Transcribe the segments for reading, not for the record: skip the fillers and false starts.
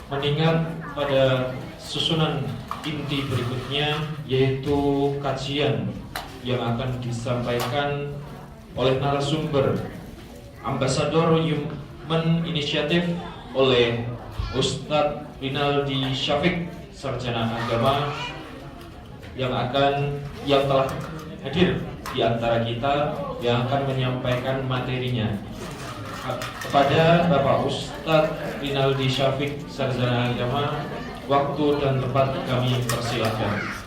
mengingat pada susunan inti berikutnya, yaitu kajian yang akan disampaikan oleh narasumber Ambasador Human Initiative oleh Ustadz Rinaldi Syafiq, sarjana agama yang telah hadir di antara kita, yang akan menyampaikan materinya. Kepada Bapak Ustadz Rinaldi Syafiq, sarjana agama, waktu dan tempat kami persilakan.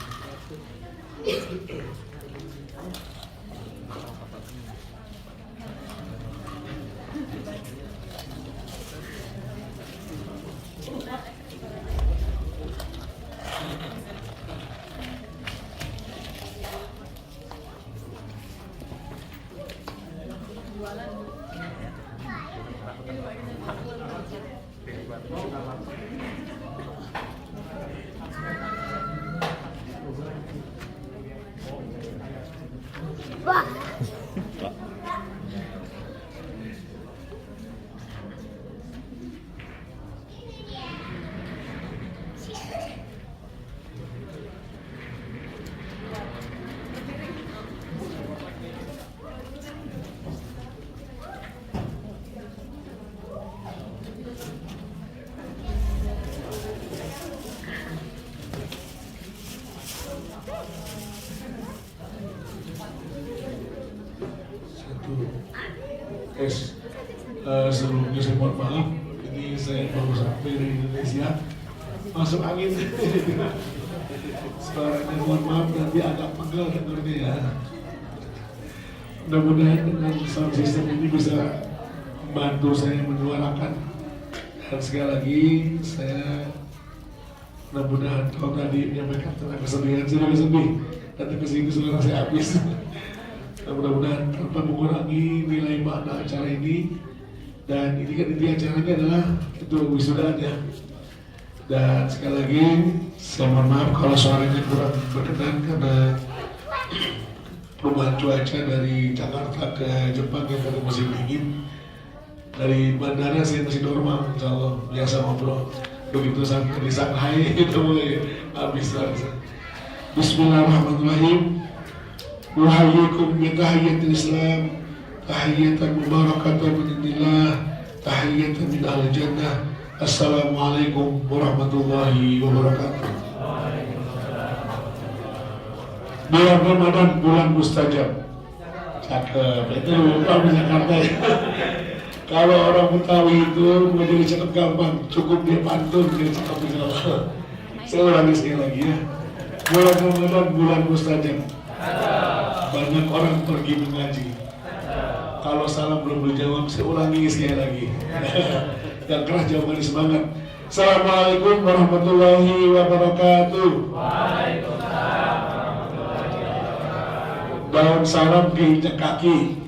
Sebelumnya saya mohon maaf, ini saya baru sampai dari Indonesia, masuk angin. Suaranya mohon maaf, nanti agak pegel dengarnya ya. Mudah-mudahan dengan sound system ini bisa membantu saya menyuarakan. Dan sekali lagi saya mudah-mudahan kalau tadi menyampaikan tentang kesedihan, saya juga sedih. Nanti kesini suara saya habis. Mudah-mudahan tanpa mengurangi nilai makna acara ini. Dan ini kan inti acaranya adalah itu wisudaan ya. Dan sekali lagi saya mohon maaf kalau suaranya kurang berkenan karena perubahan cuaca dari Jakarta ke Jepang yang pada musim dingin. Dari bandara saya masih normal, insya Allah biasa ngobrol. Begitu sampai di Shanghai itu mulai habis rasa. Bismillahirrahmanirrahim. Nuhayyikum bi tahiyyatil Islam, tahiyyatan mubarakatan min indillah, tahiyyatan min ahli jannah. Assalamualaikum warahmatullahi wabarakatuh. Bulan Ramadan, bulan mustajab. Cakep, itu lupa di Jakarta ya. Kalau orang Betawi itu mau jadi cakep gampang, cukup dia pantun dia cakep insya. Saya ulangi sekali lagi ya. Bulan Ramadan, bulan mustajab. Banyak orang pergi mengaji. Kalau salam belum dijawab, saya ulangi sekali lagi. Yang keras jawabannya semangat. Assalamualaikum warahmatullahi wabarakatuh. Waalaikumsalam warahmatullahi wabarakatuh. Daun salam diinjak kaki.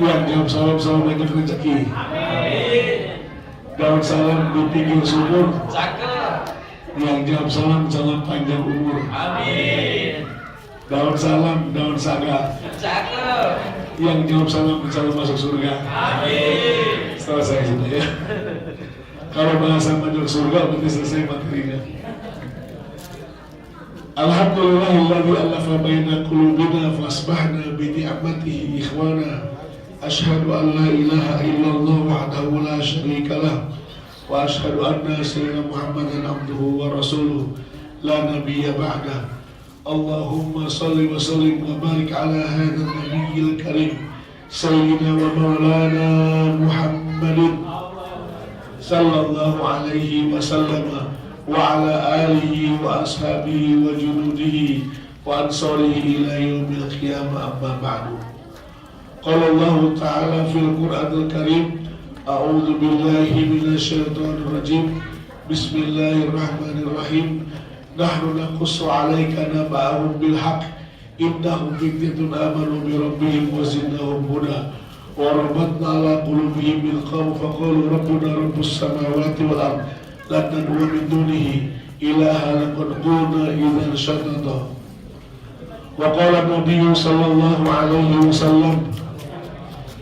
Yang jawab salam salam banyak rezeki. Daun salam di pinggir sumur. Yang jawab salam salam panjang umur. Daun salam, daun saga. Yang jawab salam insya Allah masuk surga. Selesai sudah ya. Kalau bahasa masuk surga berarti selesai materinya. Alhamdulillahilladzi alafa baina qulubina fa asbahna bi ni'matihi ikhwana. Asyhadu an la ilaha illallah wahdahu la syarika lah wa asyhadu anna sayyidina Muhammadan abduhu wa rasuluh la nabiyya ba'dah. Allahumma salli wa sallim wa barik ala hadha an-nabiyil karim sayyidina wa maulana Muhammadin sallallahu alaihi wa sallam wa ala alihi wa ashabihi wa junudihi wa ansarihi ila yaumil qiyamah, amma ba'du. Qala Allah ta'ala fil Qur'anil Karim, a'udzu billahi minasy syaithanir rajim. Bismillahirrahmanirrahim. Nahnu naqussu 'alaika naba'ahum bil haqq innahum fityatun amanu bi rabbihim wa zidnahum huda wa rabatna 'ala qulubihim bil qaum faqalu rabbuna rabbus samawati wal ard lan nad'u min dunihi ilaha laqad qulna idzan syatata. Wa qala an-nabiy sallallahu alaihi wasallam,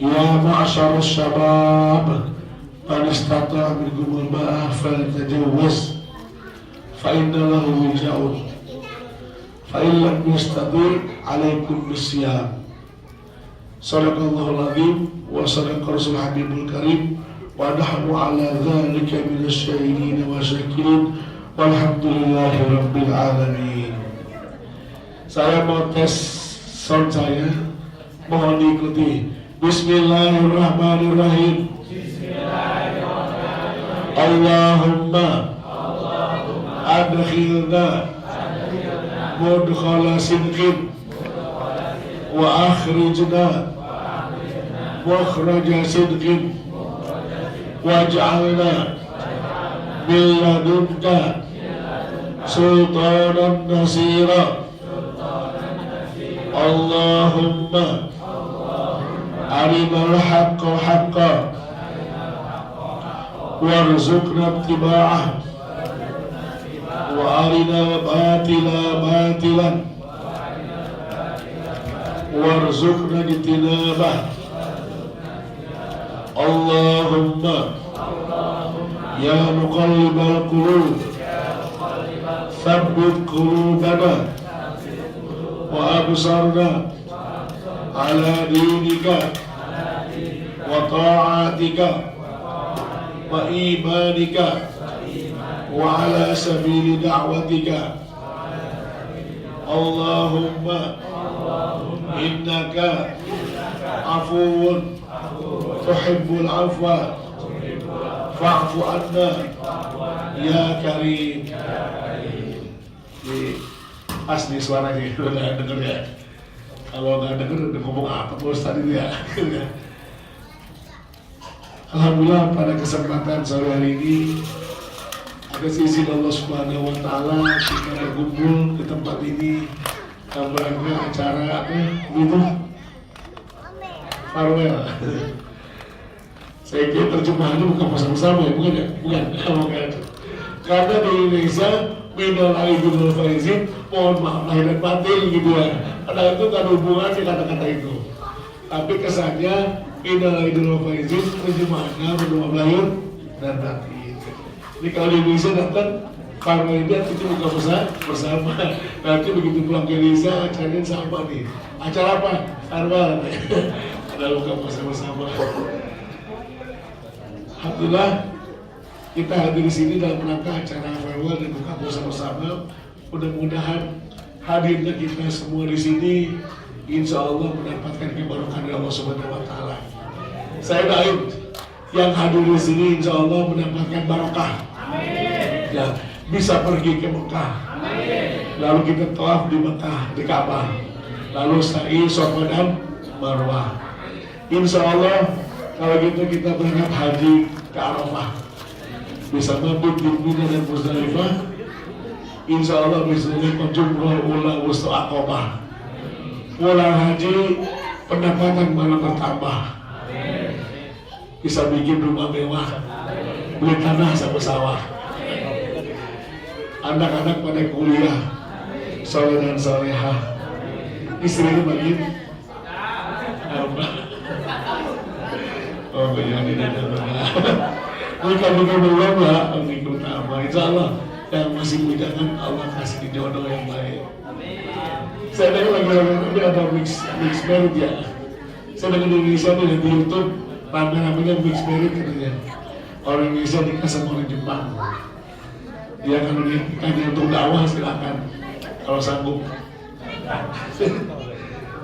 ya ma'syarus syabab man istata'a minkumul ba'ah falyatajawwaz fa inna lahu wija'un fa in lam yastati' 'alaikum bisyam. Sadaqallahul azim wa sadaqa rasul habibul karim wa nahnu ala dzalika minasy syahidin wa syakirin walhamdulillahi rabbil alamin. Saya mau tes sound saya, mohon diikuti. Bismillahirrahmanirrahim. Allahumma adkhilna mudkhala sidqin wa akhrijna mukhraja sidqin waj'alna min ladunka sultanan nasira. Allahumma arinal haqqa haqqan warzuqna ittiba'ah wa arinal batila batilan warzuqna ijtinabah. Allahumma ya muqallibal qulub tsabbit qulubana wa absarna ala dinika wa ta'atika wa imanika wa ala sabili da'watika. Allahumma innaka afuwun tuhibbul afwa fa'fu anna ya karim. Asli suaranya udah denger ya. Kalau nggak denger udah ngomong apa bos tadi ya. Alhamdulillah pada kesempatan sore hari ini atas izin Allah Subhanahu Wa Taala kita berkumpul di tempat ini dalam rangka acara apa gitu farewell. Saya kira terjemahannya bukan bersama-sama ya, bukan ya? Bukan. Karena di Indonesia minal aidin wal faizin, mohon maaf lahir dan batin gitu ya. Padahal itu tak ada hubungannya kata-kata itu. Tapi kesannya minal aidin wal faizin terjemahannya berdoa lahir dan batin. Jadi kalau di Indonesia datang farewell itu bukan bersama. Nanti begitu pulang ke Indonesia acaranya sama nih. Acara apa? Farewell. Ada bukan bersama-sama. Alhamdulillah kita hadir di sini dalam rangka acara farewell dan buka puasa bersama. Mudah-mudahan hadirnya kita semua di sini, insya Allah mendapatkan keberkahan dari Allah Subhanahu Wa Taala. Saya doain yang hadir di sini, insya Allah mendapatkan barokah. Ya, bisa pergi ke Mekah. Lalu kita tawaf di Mekah, di Ka'bah. Lalu sa'i, Safa dan Marwah. Insya Allah kalau gitu kita berangkat haji ke Arafah, bisa mabuk di Mina dan Muzdalifah. Insya Allah bisa melakukan jumrah ula wustu aqobah. Pulang haji pendapatan malah bertambah. Bisa bikin rumah mewah, beli tanah sama sawah. Anak-anak pada kuliah, soleh dan solehah. Istrinya bagi oh jadi tidak bukan belum lah mengikut apa. Insya Allah yang masih bujangan Allah kasih jodoh yang baik. Saya dengar lagi ada mix marriage ya. Saya dengar di Indonesia nih di YouTube rame-ramenya mix marriage katanya. Orang Indonesia nikah sama orang Jepang. Dia kalau nikahnya untuk dakwah silakan kalau sanggup.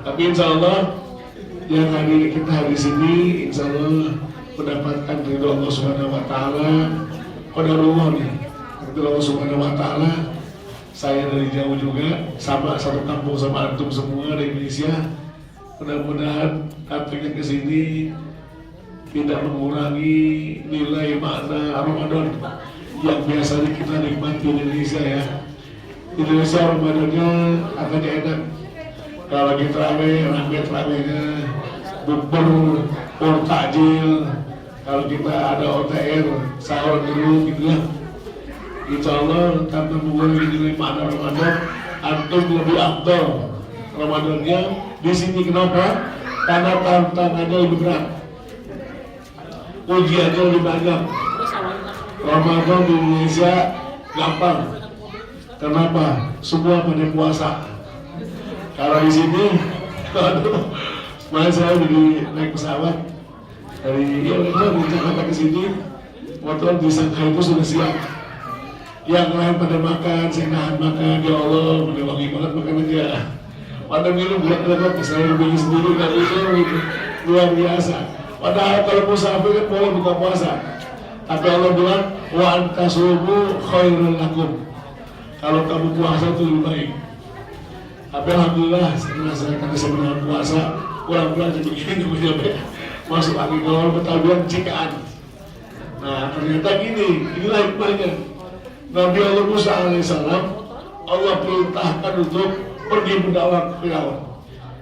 Tapi insya Allah yang hari kita hari sini insya Allah mendapatkan ridho Allah Subhanahu Wa Taala. Pada rumah nih, ridho Allah Subhanahu Wa Taala. Saya dari jauh juga, sama satu kampung sama antum semua di Indonesia. Mudah-mudahan datangnya ke sini tidak mengurangi nilai makna Ramadan yang biasanya kita nikmati di Indonesia ya. Di Indonesia Ramadannya agaknya enak. Kalau kita rame-ramenya bukber, takjil. Kalau kita ada OTR, sahur dulu gitu ya. Insya Allah karena mengurangi nilai makna Ramadan, antum lebih afdal Ramadannya di sini. Kenapa? Karena tantangannya lebih berat. ujiannya lebih banyak. Ramadan di Indonesia gampang. Kenapa? Semua pada puasa. Kalau di sini, aduh, kemarin saya naik pesawat dari Jakarta ke sini, motor di Shanghai itu sudah siap. Yang lain pada makan, saya nahan makan, ya Allah, udah wangi banget makanannya. Pada minum bulat-bulat, saya bikin sendiri, nggak bisa, luar biasa. Padahal kalau musafir kan boleh buka puasa. Tapi Allah bilang, wa antasumu khairul lakum. Kalau kamu puasa itu lebih baik. Tapi alhamdulillah, karena saya menahan puasa, pulang-pulang jadi begini, nyampe masuk angin kalau Betawian Cikaan. Nah ternyata gini, inilah hikmahnya. Nabi Allah Musa alaihissalam, Allah perintahkan untuk pergi mendakwah ke Firaun.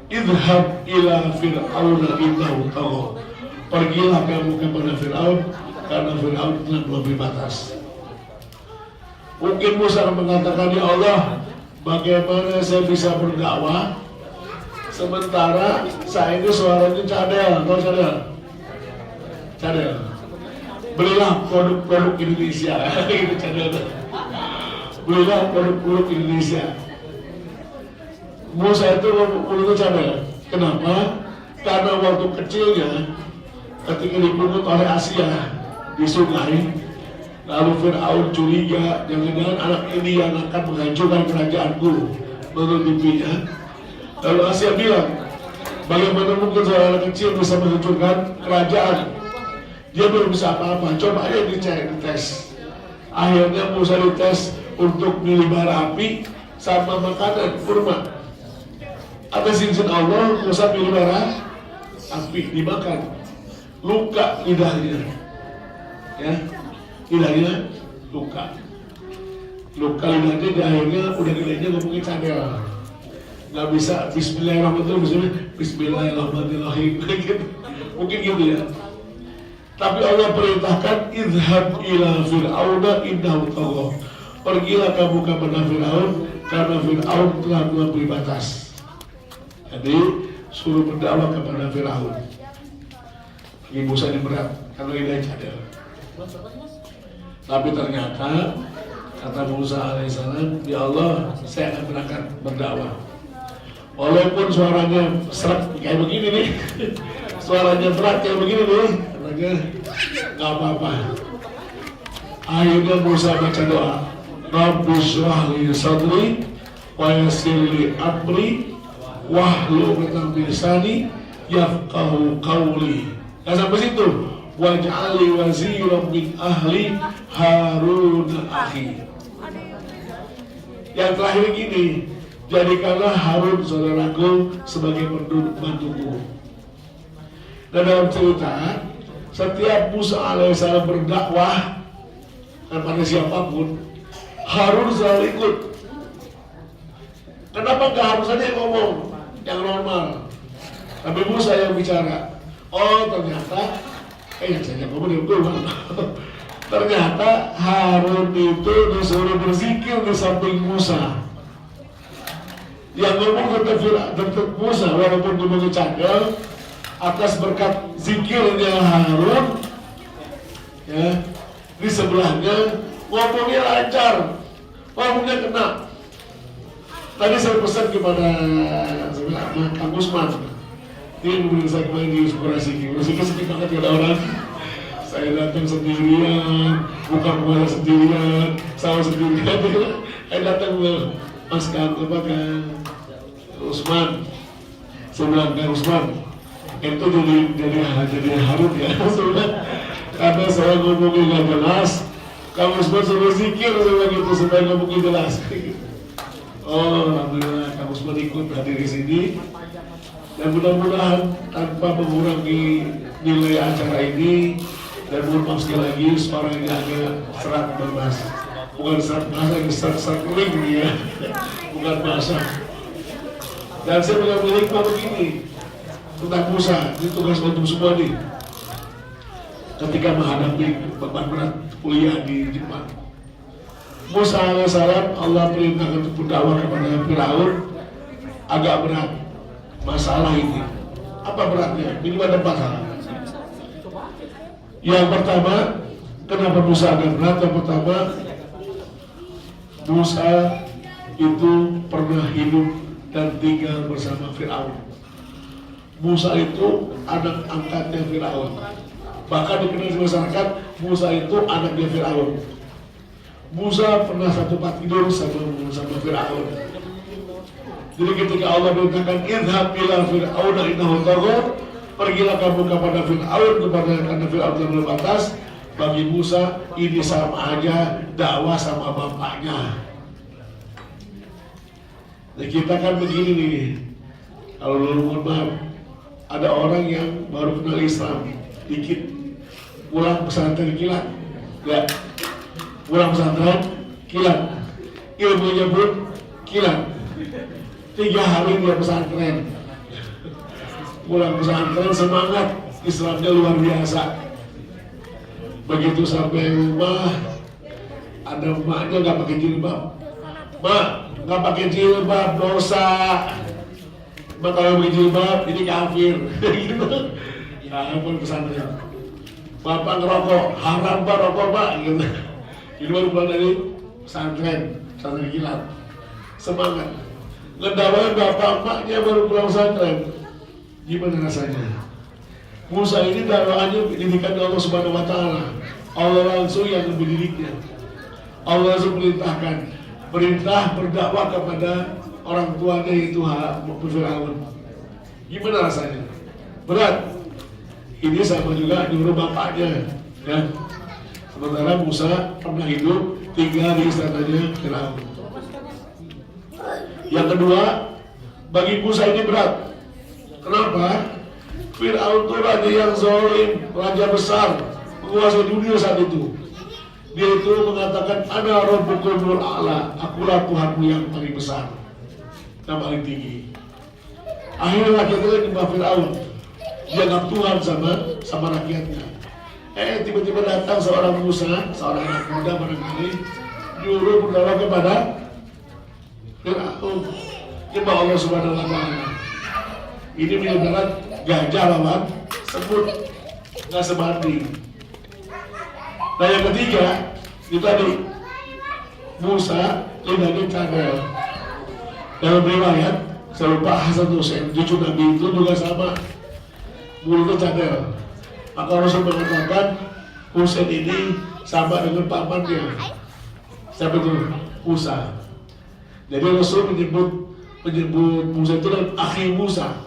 Idhab ila Fir'auna innahu tagha. Pergilah kamu kepada Firaun karena Firaun telah melebihi batas. Mungkin Musa mengatakan, ya Allah, bagaimana saya bisa berdakwah sementara saya ini suaranya cadel, tahu cadel? Cadel. Belilah produk-produk Indonesia, itu cadel. Belilah produk-produk Indonesia. Musa itu mulutnya cadel. Kenapa? Karena waktu kecilnya ketika dipungut oleh Asia di sungai, lalu Fir'aun curiga, jangan-jangan anak ini yang akan menghancurkan kerajaanku menurut mimpinya. Lalu Asia bilang, bagaimana mungkin seorang anak kecil bisa menghancurkan kerajaan? Dia belum bisa apa-apa, coba aja dites. Akhirnya Musa dites untuk milih bara api sama makanan kurma. Atas izin Allah, Musa pilih bara api, dimakan. Luka lidahnya, ya, lidahnya luka lidahnya, di akhirnya udah gedenya ngomongin cadel, nggak bisa Bismillahirrahmanirrahim, Bismillahirrahmanirrahim, mungkin gitu ya. Tapi Allah perintahkan, idhab ila Fir'auna innahu tagha. Pergilah kamu kepada Fir'aun karena Fir'aun telah melampaui batas. Jadi suruh berdakwah kepada Fir'aun. Ibu saya berat karena ini cadel. Tapi ternyata kata Musa alaihissalam, ya Allah, saya akan berangkat berdakwah. Walaupun suaranya serak kayak begini nih, suaranya berat kayak begini nih, katanya nggak apa-apa. Akhirnya Musa baca doa, Rabbi shrah li sadri wa yassir li amri wahlul 'uqdatam min lisani yafqahu qawli. Nah sampai situ, waj'alni waziran min ahli Harun akhi. Yang terakhir gini, jadikanlah Harun saudaraku sebagai pembantuku. Dan dalam cerita, setiap Musa alaihissalam berdakwah kepada siapapun, Harun selalu ikut. Kenapa nggak Harun saja yang ngomong, yang normal, tapi Musa yang bicara? Oh ternyata, yang saya ngomong dia ngomong. Ternyata Harun itu disuruh berzikir di samping Musa. Yang ngomong tetap Musa, walaupun ngomongnya cadel, atas berkat zikirnya Harun, ya, di sebelahnya ngomongnya lancar, ngomongnya kena. Tadi saya pesan kepada Kang Usman, ini menurut saya kemarin di Inspirasi sepi banget ada orang. Saya datang sendirian, bukan kemana sendirian, sama sendirian. Saya datang ke Mas Kang, apa Kang Usman. Saya bilang, Kang Usman, itu jadi Harun ya. Karena saya ngomongin gak jelas, Kang Usman suruh zikir gitu supaya ngomongin jelas. Oh, alhamdulillah Kang Usman ikut hadir di sini. Dan mudah-mudahan tanpa mengurangi nilai acara ini, dan mohon maaf sekali lagi suara ini agak serak berbahasa, bukan serak bahasa, ini serak ring ya, bukan bahasa. Dan saya punya hikmah begini tentang Musa, ini tugas untuk semua nih. Ketika menghadapi beban berat kuliah di Jepang, Musa alaihissalam Allah perintahkan untuk berdakwah kepada Firaun. Agak berat masalah ini. Apa beratnya? Minimal ada 4 hal. Yang pertama, kenapa Musa agak berat? Yang pertama, Musa itu pernah hidup dan tinggal bersama Fir'aun. Musa itu anak angkatnya Fir'aun. Bahkan dikenal di masyarakat, Musa itu anaknya Fir'aun. Musa pernah satu tempat tidur sama Fir'aun. Jadi ketika Allah beritakan idhab ila Fir'auna innahu tagha, pergilah kamu kepada Fir'aun, karena Fir'aun telah berbatas. Bagi Musa ini sama aja dakwah sama bapaknya. Nah, kita kan begini nih, kalau dulu mohon maaf, ada orang yang baru kenal Islam dikit, pulang pesantren kilat, ya, pulang pesantren kilat, ilmunya pun kilat. 3 hari dia pesantren, pulang pesantren semangat, Islamnya luar biasa. Begitu sampai rumah, ada emaknya nggak pakai jilbab, mak nggak pakai jilbab dosa, mak kalau pakai jilbab ini kafir, gitu. Nah, pun pesantren, bapak ngerokok haram pak rokok pak, gitu. Ini baru pulang dari pesantren kilat, semangat. Ngedawain bapak emaknya baru pulang pesantren, gimana rasanya? Musa ini dakwaannya didikan Allah Subhanahu wa Ta'ala. Allah langsung yang mendidiknya. Allah langsung perintah berdakwah kepada orang tuanya itu Fir'aun. Gimana rasanya? Berat. Ini sama juga nyuruh bapaknya, ya. Sementara Musa pernah hidup tinggal di istananya Fir'aun. Yang kedua, bagi Musa ini berat. Kenapa? Fir'aun itu raja yang zalim, raja besar, menguasai dunia saat itu. Dia itu mengatakan, Ana Rabbukumul A'la, akulah Tuhanmu yang paling besar dan paling tinggi. Akhirnya rakyatnya nyembah Fir'aun, dia anggap Tuhan sama rakyatnya. Tiba-tiba datang seorang Musa, seorang anak muda barangkali, nyuruh berdakwah kepada Fir'aun, nyembah Allah Subhanahu wa Ta'ala. Ini menyebabkan gajah lawan semut, nggak sebanding. Nah yang ketiga, itu tadi Musa lidahnya cadel. Dalam riwayat, saya lupa Hasan Hussein, cucu Nabi itu juga sama, mulutnya cadel. Maka Rasul mengatakan Hussein ini sama dengan pamannya. Siapa itu? Musa. Jadi Rasul menyebut Musa itu dengan akhi Musa.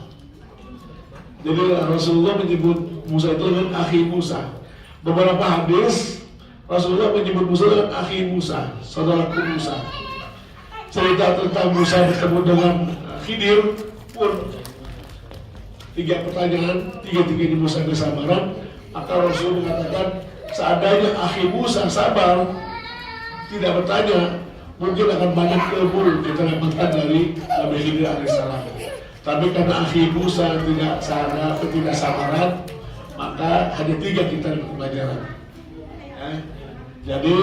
Jadi Rasulullah menyebut Musa itu dengan akhi Musa. Beberapa hadis Rasulullah menyebut Musa dengan akhi Musa, saudaraku Musa. Cerita tentang Musa bertemu dengan Khidir pun 3 pertanyaan, 3-tiganya Musa kesabaran. Maka Rasul mengatakan seandainya akhi Musa sabar, tidak bertanya, mungkin akan banyak ilmu kita dapatkan dari Nabi Khidir alaihissalam. Tapi karena akhi Musa tidak sabaran, maka hanya 3 kita dapat pelajaran. Ya. Jadi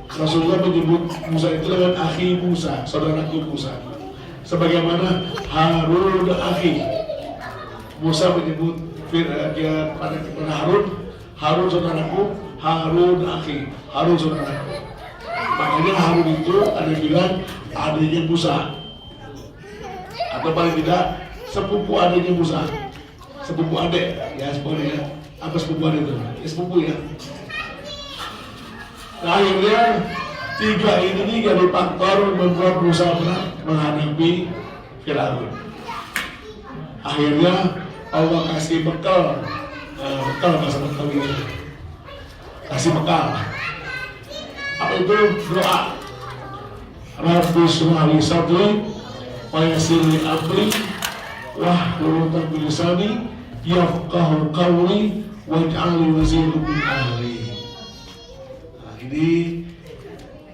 Rasulullah menyebut Musa itu dengan akhi Musa, saudaraku Musa. Sebagaimana Harun akhi, Musa menyebut pada Harun saudaraku, Harun akhi, Harun saudaraku. Makanya Harun itu ada bilang adiknya Musa, atau paling tidak sepupu adiknya Musa, sepupu adik, ya sepupu ya, apa sepupu adik itu? Ya sepupu ya. Nah akhirnya 3 ini jadi faktor membuat Musa berat menghadapi Fir'aun. Akhirnya Allah kasih bekal bahasa bekal ini, kasih bekal. Apa itu? Doa. Rabbi shrah li sadri wa yassir li amri wahlul 'uqdatam min lisani yafqahu qawli waj'al li waziran min ahli. Nah, ini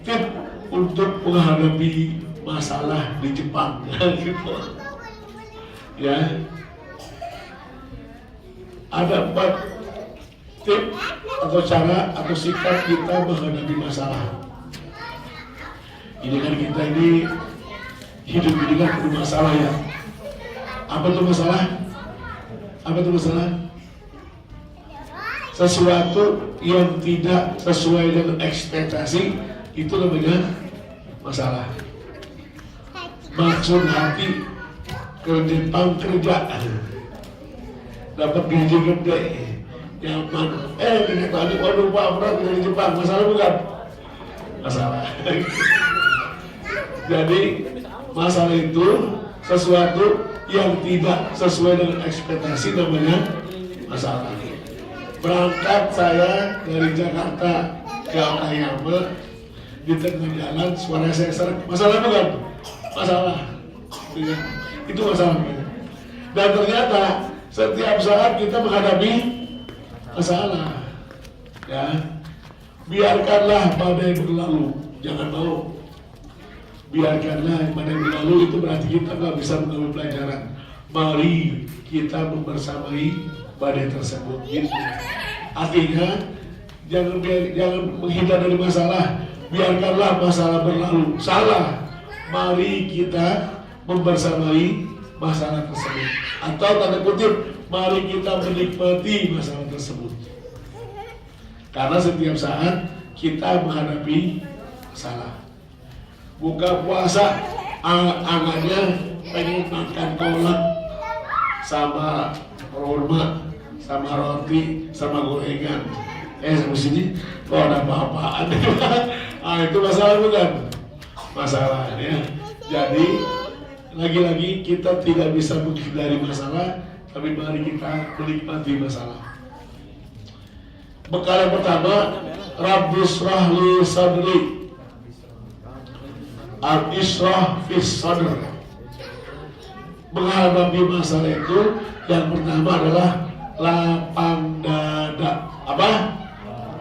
tip untuk menghadapi masalah di Jepang, gitu. Ya. Ada 4 tip atau cara atau sikap kita menghadapi masalah. Ini kan kita ini hidup ini kan penuh masalah ya. Apa itu masalah? Apa itu masalah? sesuatu yang tidak sesuai dengan ekspektasi, itu namanya masalah. Maksud hati ke Jepang kerja, dapat gaji gede, nyaman, kita tadi waduh Pak berat dari Jepang, masalah bukan? Masalah. Jadi masalah itu sesuatu yang tidak sesuai dengan ekspektasi, namanya masalah. Berangkat saya dari Jakarta ke Okayama, di tengah jalan suara saya serak, masalah bukan? Masalah. Itu masalahnya. Dan ternyata setiap saat kita menghadapi masalah. Ya, biarkanlah badai berlalu, jangan mau. Biarkanlah badai berlalu, itu berarti kita nggak bisa mengambil pelajaran. Mari kita membersamai badai tersebut. Gitu. Artinya jangan menghindar dari masalah, biarkanlah masalah berlalu. Salah. Mari kita membersamai masalah tersebut. Atau tanda kutip, mari kita menikmati masalah tersebut. Karena setiap saat kita menghadapi masalah. Buka puasa, angannya pengen makan kolak sama kurma, sama roti, sama gorengan. Sampai sini kok ada apa-apaan? Itu masalah bukan? Masalah ya. Jadi lagi-lagi kita tidak bisa menghindari masalah, tapi mari kita menikmati masalah. Bekal yang pertama, Rabbis rahli sadri, al-israh fis sadr. Menghadapi masalah itu yang pertama adalah lapang dada. Apa?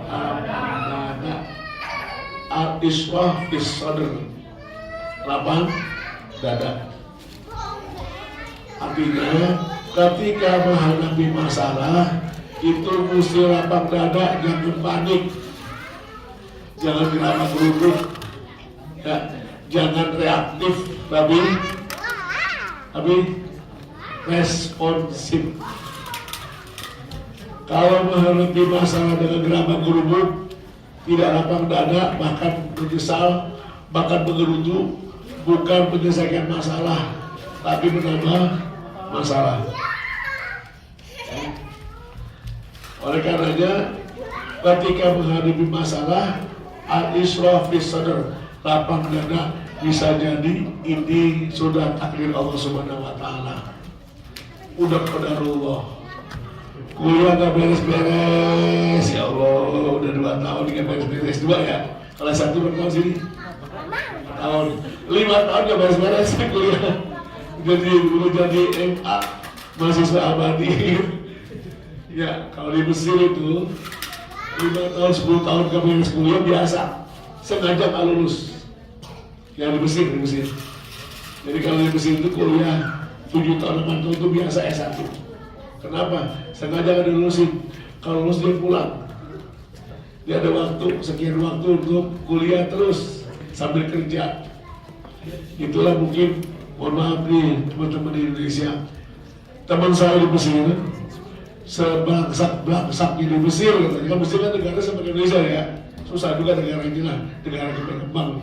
Lapang dada. Al-israh fis sadr, lapang dada. Artinya ketika menghadapi masalah itu mesti lapang dada, jangan panik, jangan gerabak geruduk, ya, jangan reaktif, tapi responsif. Kalau menghadapi masalah dengan gerabak geruduk, tidak lapang dada, bahkan menyesal, bahkan menggerutu, bukan menyelesaikan masalah, tapi menambah masalah. Oleh karenanya, ketika menghadapi masalah, al-israh fis sadr, lapang dada, bisa jadi ini sudah takdir Allah Subhanahu wa Ta'ala. Udah qadarullah. Kuliah gak beres-beres, ya Allah, udah 2 tahun gak beres-beres, 2 ya. Kalau 1 berapa tahun sini? 4 tahun, 5 tahun gak beres-beres kuliah. Jadi MA, mahasiswa abadi. Ya, kalau di Mesir itu 5 tahun, 10 tahun gak beres kuliah biasa, sengaja gak lulus. Ya di Mesir. Jadi kalau di Mesir itu kuliah 7 tahun, 8 tahun itu biasa S1. Kenapa? Sengaja gak dilulusin. Kalau lulus dia pulang. Dia ada waktu, sekian waktu untuk kuliah terus sambil kerja. Itulah mungkin, mohon maaf nih teman-teman di Indonesia. Teman saya di Mesir, sebangsak-bangsaknya di Mesir, katanya. Kan Mesir kan negara seperti Indonesia ya. Susah juga negara ini lah, negara berkembang.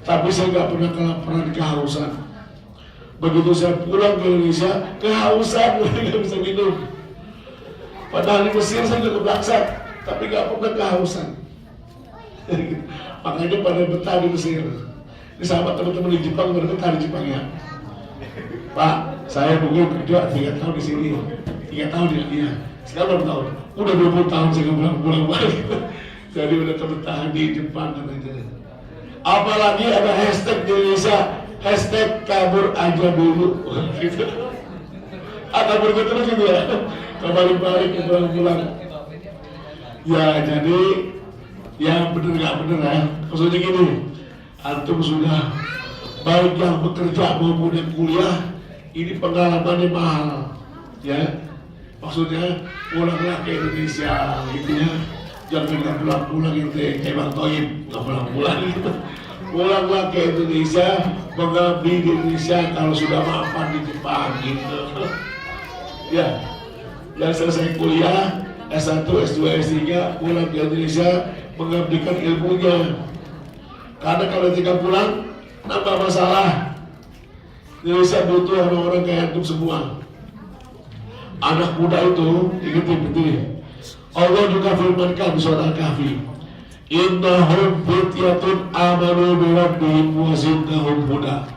Tapi saya nggak pernah kelaparan, kehausan. Begitu saya pulang ke Indonesia, kehausan, nggak bisa minum. Padahal di Mesir saya juga kebangsat, tapi nggak pernah kehausan. Makanya pada betah di Mesir. Ini sahabat teman-teman di Jepang pada betah di Jepang ya. Pak, saya mungkin kerja 3 tahun di sini, 3 tahun ya, iya. Sekarang berapa tahun? Udah 20 tahun saya nggak pulang balik. Jadi udah kebetahan di Jepang katanya. Apalagi ada hashtag di Indonesia, hashtag kabur aja dulu. Gitu. Kabur terus gitu ya, kembali-balik pulang-pulang. Ya jadi yang bener nggak bener ya, maksudnya gini, antum sudah baik yang bekerja maupun yang kuliah, ini pengalamannya mahal, ya. Maksudnya pulanglah ke Indonesia, gitu ya. Jangan nggak pulang-pulang gitu kayak Bang Toib, nggak pulang-pulang gitu. Pulanglah ke Indonesia, mengabdi di Indonesia kalau sudah mapan di Jepang gitu. Ya, yang selesai kuliah, S1, S2, S3 pulang ke Indonesia mengabdikan ilmunya. Karena kalau ketika pulang nambah masalah. Indonesia butuh orang-orang kayak antum semua. Anak muda itu ingat betul. Allah juga firmankan di surah Al-Kahfi, innahum fityatun amanu bi rabbihim wa zidnahum huda.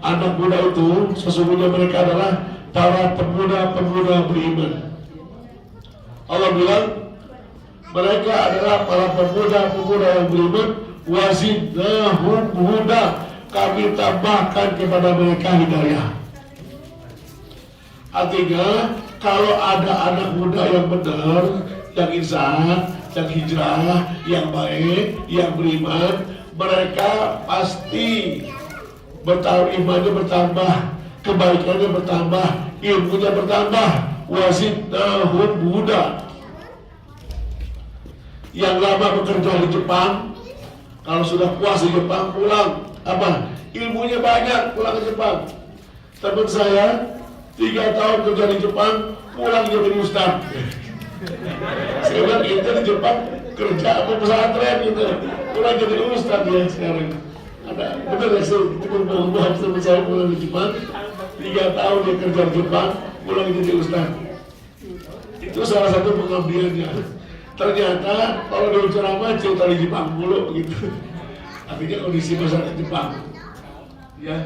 Anak muda itu sesungguhnya mereka adalah para pemuda-pemuda beriman. Allah bilang mereka adalah para pemuda-pemuda yang beriman, wa zidnahum huda, kami tambahkan kepada mereka hidayah. Artinya kalau ada anak muda yang benar, yang insaf, yang hijrah, yang baik, yang beriman, mereka pasti imannya bertambah, kebaikannya bertambah, ilmunya bertambah. Wazidnahum huda. Yang lama bekerja di Jepang, kalau sudah puas di Jepang pulang, apa? Ilmunya banyak, pulang ke Jepang. Teman saya 3 tahun kerja di Jepang, pulang jadi ustaz. Saya bilang kita di Jepang kerja apa pesantren gitu, pulang jadi ustaz ya sekarang. Ada benar ya, saya teman saya pulang di Jepang, 3 tahun dia kerja di Jepang, pulang jadi ustaz. Itu salah satu pengabdiannya. Ternyata kalau dia ceramah cerita di Jepang mulu gitu. Artinya kondisi masyarakat Jepang, ya.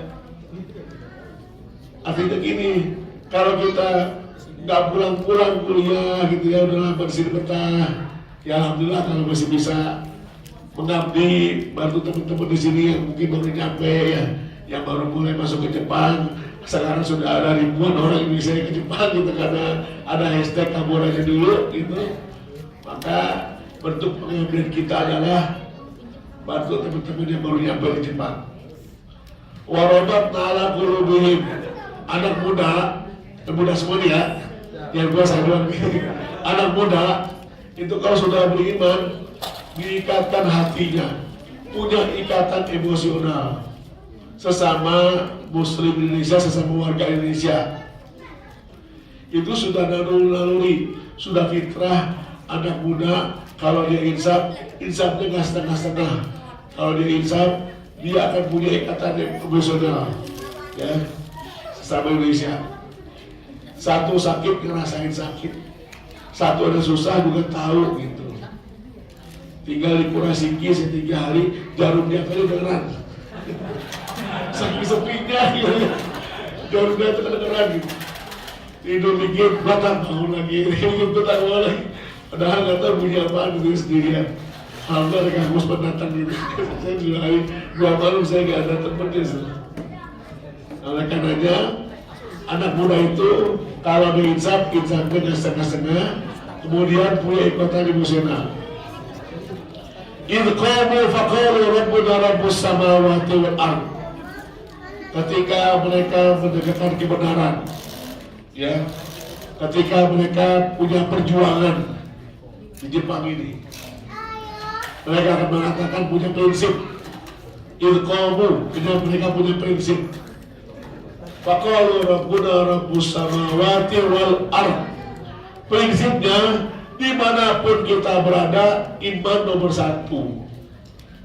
Artinya gini, kalau kita nggak pulang-pulang kuliah gitu ya, udahlah bersih betah. Ya alhamdulillah kalau masih bisa mengabdi, bantu teman-teman di sini yang mungkin baru nyampe ya, yang baru mulai masuk ke Jepang. Sekarang sudah ada ribuan orang Indonesia yang ke Jepang gitu karena ada hashtag kabur aja dulu gitu. Maka bentuk pengabdian kita adalah bantu teman-teman yang baru nyampe di Jepang. Warabat nala qulubihim, anak muda semua nih ya, yang gua saya bilang anak muda itu kalau sudah beriman diikatkan hatinya, punya ikatan emosional sesama muslim Indonesia, sesama warga Indonesia. Itu sudah naluri, sudah fitrah anak muda. Kalau dia insafnya nggak setengah-setengah. Kalau dia insaf, dia akan punya ikatan emosional, ya, sesama Indonesia. Satu sakit ngerasain sakit, satu ada susah juga tahu gitu. Tinggal di Purasingki 3 hari, jarum dia kali beneran. Saking sepinya gitu, jarum dia kedengeran gitu. Tidur dikit, batang bangun lagi, tidur batang lagi. Padahal nggak tahu bunyi apaan itu sendirian. Alhamdulillah ada kampus pendatang gitu. Saya 2 hari, 2 malam saya nggak ada temennya. Oleh karenanya anak muda itu kalau insafnya nggak setengah-setengah, kemudian punya ikatan emosional. Idh qamu faqalu rabbuna rabbus samawati wal ard. Ketika mereka menegakkan kebenaran, ya, ketika mereka punya perjuangan di Jepang ini, mereka akan mengatakan punya prinsip. Idh qamu, mereka punya prinsip. Faqalu rabbuna rabbus samawati wal ard. Prinsipnya dimanapun kita berada, iman nomor 1.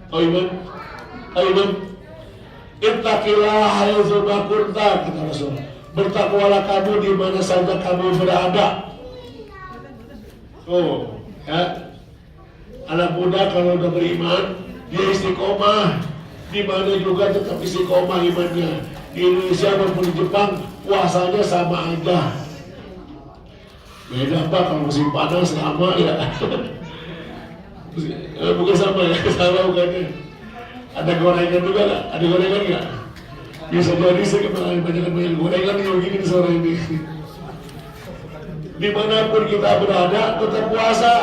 Oh iman, ittaqillah haitsu ma kunta, kata Rasul. Bertakwalah kamu di mana saja kamu berada. Oh, ya. Anak muda kalau udah beriman, dia istiqomah. Di mana juga tetap istiqomah imannya. Di Indonesia maupun di Jepang puasanya sama aja. Beda Pak, kalau musim panas lama ya. Bukan sama ya, sama bukannya. Ada gorengan juga nggak? Ada gorengan nggak? Bisa jadi saya kemarin banyak gorengan yang begini sore ini. Dimanapun kita berada tetap puasa.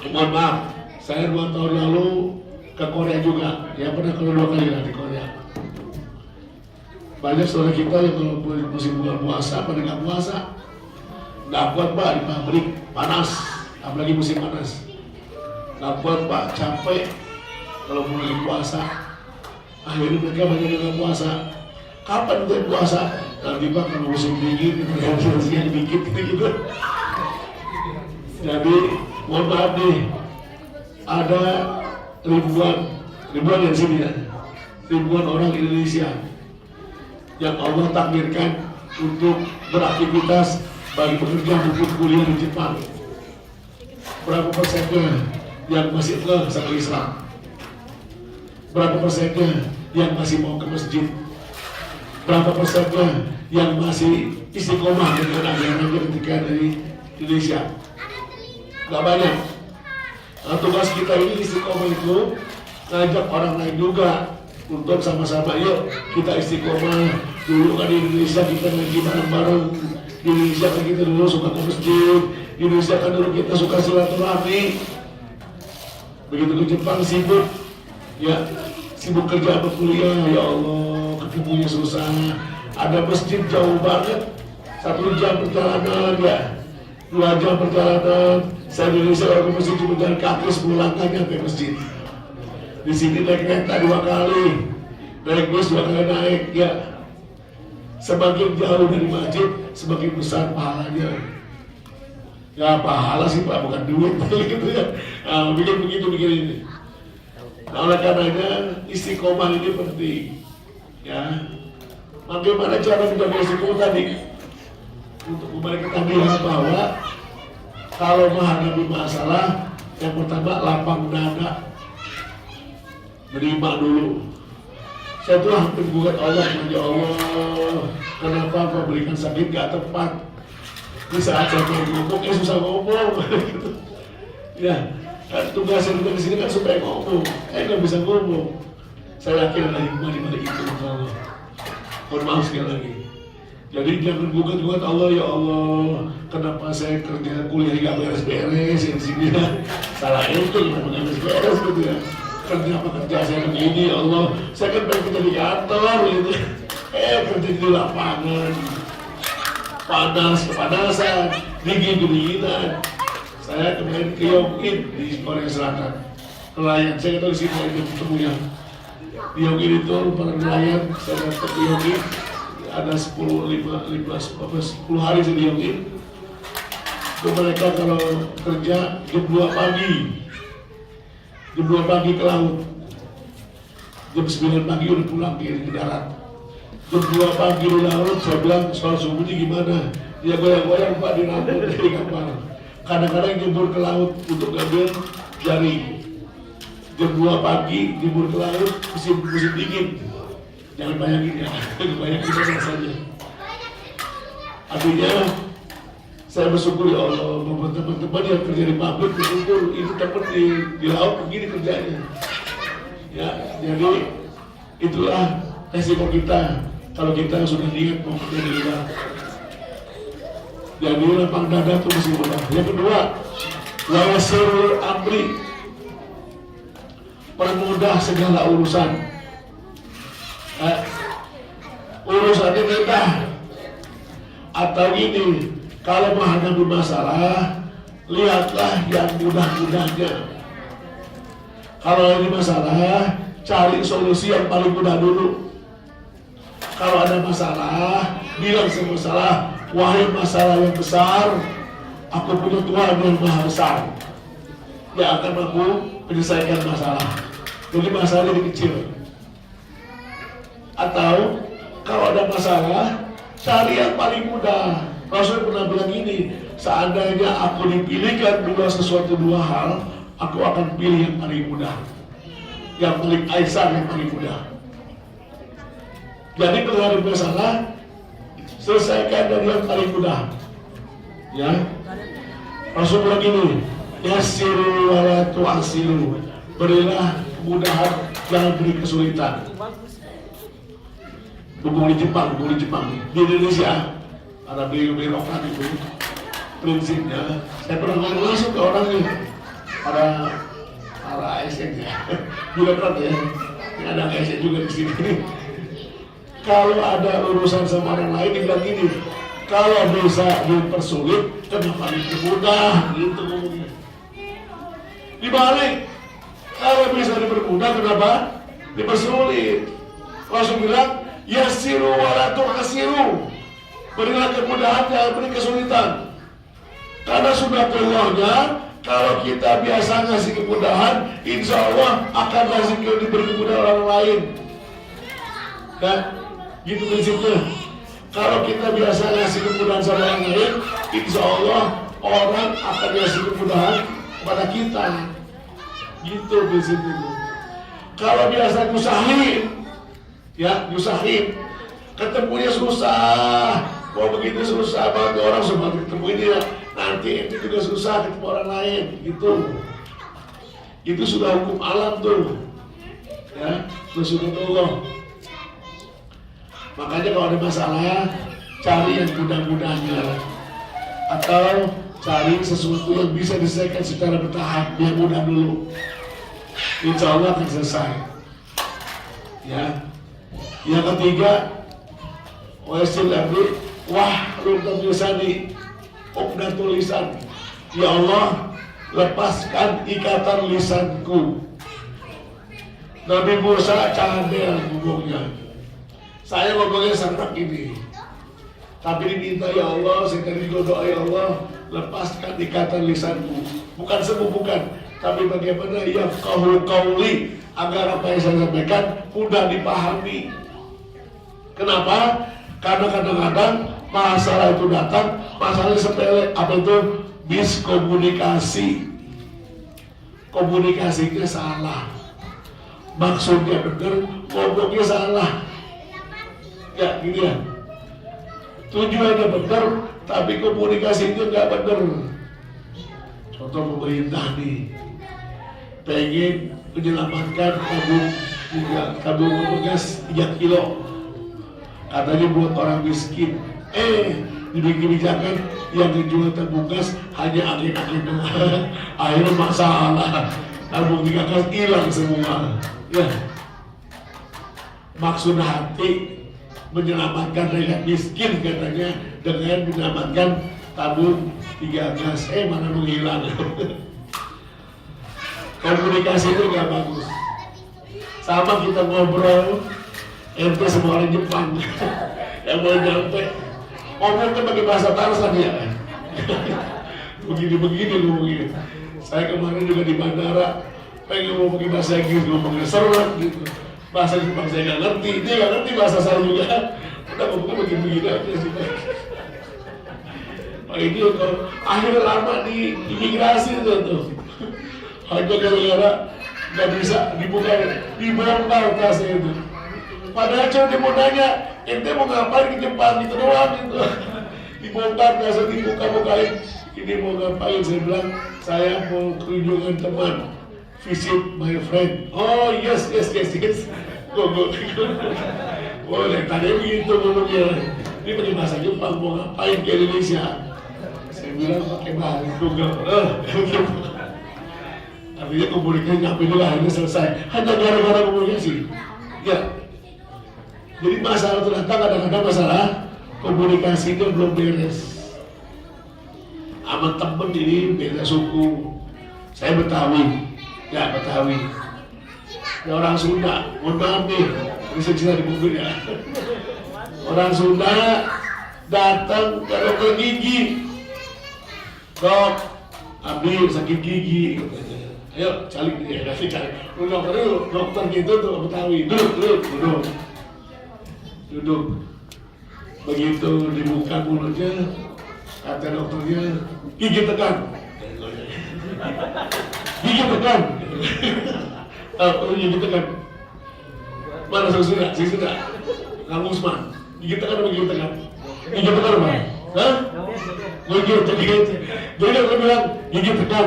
Mohon maaf, saya 2 tahun lalu ke Korea juga. Ya pernah kalau 2 kali lah di Korea. Banyak saudara kita yang kalau musim bulan puasa pada nggak puasa. Nggak kuat Pak, di pabrik panas, apalagi musim panas. Nggak kuat Pak, capek kalau mulai puasa. Akhirnya mereka banyak yang nggak puasa. Kapan kita puasa? Nanti Pak kalau musim dingin, siang dikit gitu. Jadi mohon maaf nih, ada ribuan yang sini ya, ribuan orang Indonesia yang Allah takdirkan untuk beraktivitas bagi pekerja maupun kuliah di Jepang. Berapa persennya yang masih ngeh sama Islam? Berapa persennya yang masih mau ke masjid? Berapa persennya yang masih istiqomah dengan ajarannya ketika dari Indonesia? Gak banyak. Nah, tugas kita ini istiqomah itu ngajak orang lain juga untuk sama-sama yuk kita istiqomah. Dulu kan di Indonesia kita ngaji bareng-bareng. Di Indonesia kan kita dulu suka ke masjid. Di Indonesia kan dulu kita suka silaturahmi. Begitu ke Jepang sibuk, ya sibuk kerja atau kuliah, ya Allah ketemunya susah. Ada masjid jauh banget, 1 jam perjalanan ya, 2 jam perjalanan. Saya di Indonesia kalau ke masjid cuma jalan kaki 10 langkah nyampe masjid. Di sini naik kereta 2 kali, naik bus 2 kali naik ya. Semakin jauh dari masjid, semakin besar pahalanya. Ya pahala sih Pak, bukan duit gitu ya. Nah, begitu ini. Nah, oleh karenanya istiqomah ini penting. Ya, bagaimana cara menjaga istiqomah tadi? Untuk kembali ke tadi bahwa kalau menghadapi masalah, yang pertama lapang dada, menerima dulu. Saya tuh hampir gugat Allah, ya Allah, kenapa kau berikan sakit gak tepat? Di saat saya mau ngomong, susah ngomong gitu. Ya, kan tugasnya kita di sini kan supaya ngomong. Saya nggak bisa ngomong. Saya yakin ada hikmah di balik itu, Allah. Mohon maaf sekali lagi. Jadi jangan gugat Allah, ya Allah, kenapa saya kerja kuliah nggak beres-beres di sini ya? Salah itu kenapa nggak beres-beres gitu ya? Kerja saya begini, ya Allah. Saya kan pengen kerja di kantor gitu. Kerja di lapangan. Kepanasan, dingin-dinginan. Saya kemarin ke Yongin di Korea Selatan. Nelayan, saya tahu di sini ada ketemu yang di Yongin itu para nelayan. Saya datang ke Yongin, ada 10 hari saya di Yongin. Itu mereka kalau kerja jam 2 pagi, jam 2 pagi ke laut, jam 9 pagi udah pulang ke darat. Jam 2 pagi di laut, saya bilang soal subuhnya gimana? Ya goyang-goyang Pak di rambut dari kapal. Kadang-kadang jemur ke laut untuk ngambil jaring. Jam 2 pagi jemur ke laut, musim dingin. Jangan bayangin ya, bayangin rasanya. Artinya saya bersyukur ya Allah, bahwa teman-teman yang kerja di pabrik bersyukur itu teman di laut begini kerjanya. Ya, jadi itulah resiko kita kalau kita sudah niat mau kerja di luar. Jadi lapang dada itu masih mudah. Yang kedua, wayasirul amri, permudah segala urusan. Urusannya mudah. Atau ini, kalau menghadapi masalah, lihatlah yang mudah-mudahnya. Kalau ini masalah, cari solusi yang paling mudah dulu. Kalau ada masalah, bilang sama masalah, wahai masalah yang besar, aku punya Tuhan yang maha besar yang akan mampu menyelesaikan masalah. Jadi masalah ini kecil. Atau kalau ada masalah, cari yang paling mudah. Rasul pernah bilang ini, seandainya aku dipilihkan sesuatu dua hal, aku akan pilih yang paling mudah, yang paling aisar, yang paling mudah. Jadi kalau ada masalah, selesaikan dari yang paling mudah. Ya, Rasul bilang gini, yassiru wa la tu'assiru, berilah kemudahan, jangan beri kesulitan. Buku di Jepang, di Indonesia ada birokrat itu prinsipnya. Saya pernah ngomong langsung ke orangnya, para ASN ya, birokrat ya, ini ada ASN juga di sini. Kalau ada urusan sama orang lain, dia bilang gini, kalau bisa dipersulit, kenapa dipermudah? Gitu ngomongnya. Dibalik, kalau bisa dipermudah, kenapa dipersulit? Langsung bilang, yassiru wa la tu'assiru, berilah kemudahan, jangan beri kesulitan. Karena sunatullahnya, kalau kita biasa ngasih kemudahan, insya Allah akan ngasih diberi kemudahan orang lain. Kan? Gitu prinsipnya. Kalau kita biasa ngasih kemudahan sama orang lain, insya Allah orang akan ngasih kemudahan kepada kita. Gitu prinsipnya. Kalau biasa nyusahin, ya nyusahin, ketemunya susah, mau begitu susah banget orang semua ketemu ini ya, nanti itu juga susah ketemu orang lain, gitu. Itu sudah hukum alam tuh, ya, Rasulullah. Makanya kalau ada masalah, cari yang mudah-mudahnya, atau cari sesuatu yang bisa diselesaikan secara bertahap, yang mudah dulu. Insya Allah akan selesai. Ya. Yang ketiga, wasil abdi wahlul lisani, uqdatul lisan. Ya Allah, lepaskan ikatan lisanku. Nabi Musa cadel ngomongnya. Saya ngomongnya serak ini. Tapi diminta, ya Allah, saya tadi doa, ya Allah, lepaskan ikatan lisanku. Bukan sembuh, bukan. Tapi bagaimana ya qauli, agar apa yang saya sampaikan mudah dipahami. Kenapa? Karena kadang-kadang masalah itu datang, masalah sepele, apa itu? Miskomunikasi. Komunikasinya salah. Maksudnya benar, ngomongnya salah. Ya, gini ya. Tujuannya benar, tapi komunikasinya nggak benar. Contoh pemerintah nih, pengen menyelamatkan tabung begas 3 kilo, katanya buat orang miskin. Dibikin kebijakan yang dijual tabung gas hanya agen-agen doang. Akhirnya masalah, tabung gas hilang semua. Ya, maksud hati menyelamatkan rakyat miskin katanya dengan menyelamatkan tabung 3 gas, mana menghilang. Komunikasi itu nggak bagus. Sama kita ngobrol, ente semua orang Jepang yang mau nyampe ngomongnya pakai bahasa Tarsan ya. Begini-begini ngomongnya. Saya kemarin juga di bandara pengen ngomong pakai bahasa Inggris, ngomongnya seret gitu. Bahasa Jepang saya nggak ngerti, dia nggak ngerti bahasa saya juga. Udah ngomongnya begini-begini aja sih. Pak ini kalau akhirnya lama di imigrasi tuh. Hanya gara-gara nggak bisa dibongkar tasnya itu. Padahal cuma dia mau nanya, ente mau ngapain ke Jepang gitu doang gitu. Dibongkar tasnya, dibuka-bukain. Ini mau ngapain? Saya bilang, saya mau kunjungan teman, visit my friend. Oh yes. Boleh, tadi begitu ngomongnya. Ini pakai bahasa Jepang, mau ngapain ke Indonesia? Saya bilang pakai bahasa Google. Artinya komunikasi nyampe dulu, akhirnya selesai. Hanya gara-gara komunikasi. Ya. Jadi masalah itu datang kadang-kadang masalah komunikasi itu belum beres. Sama temen ini beda suku. Saya Betawi. Ya, Betawi. Ya, orang Sunda. Mohon maaf nih, bisa di mobil ya. Orang Sunda datang ke dokter gigi. Dok, ambil sakit gigi. Ayo, calik dia, kasih calik. Dokter gitu tuh Betawi. Duduk. Begitu dibuka mulutnya, kata dokternya, gigi tekan. Gigi tekan. Gigi tekan. Mana sudah? Kang Usman. Gigi tekan apa gigi tekan? Gigi tekan apa? Hah? Gigi tekan. Jadi dokter bilang, gigi tekan.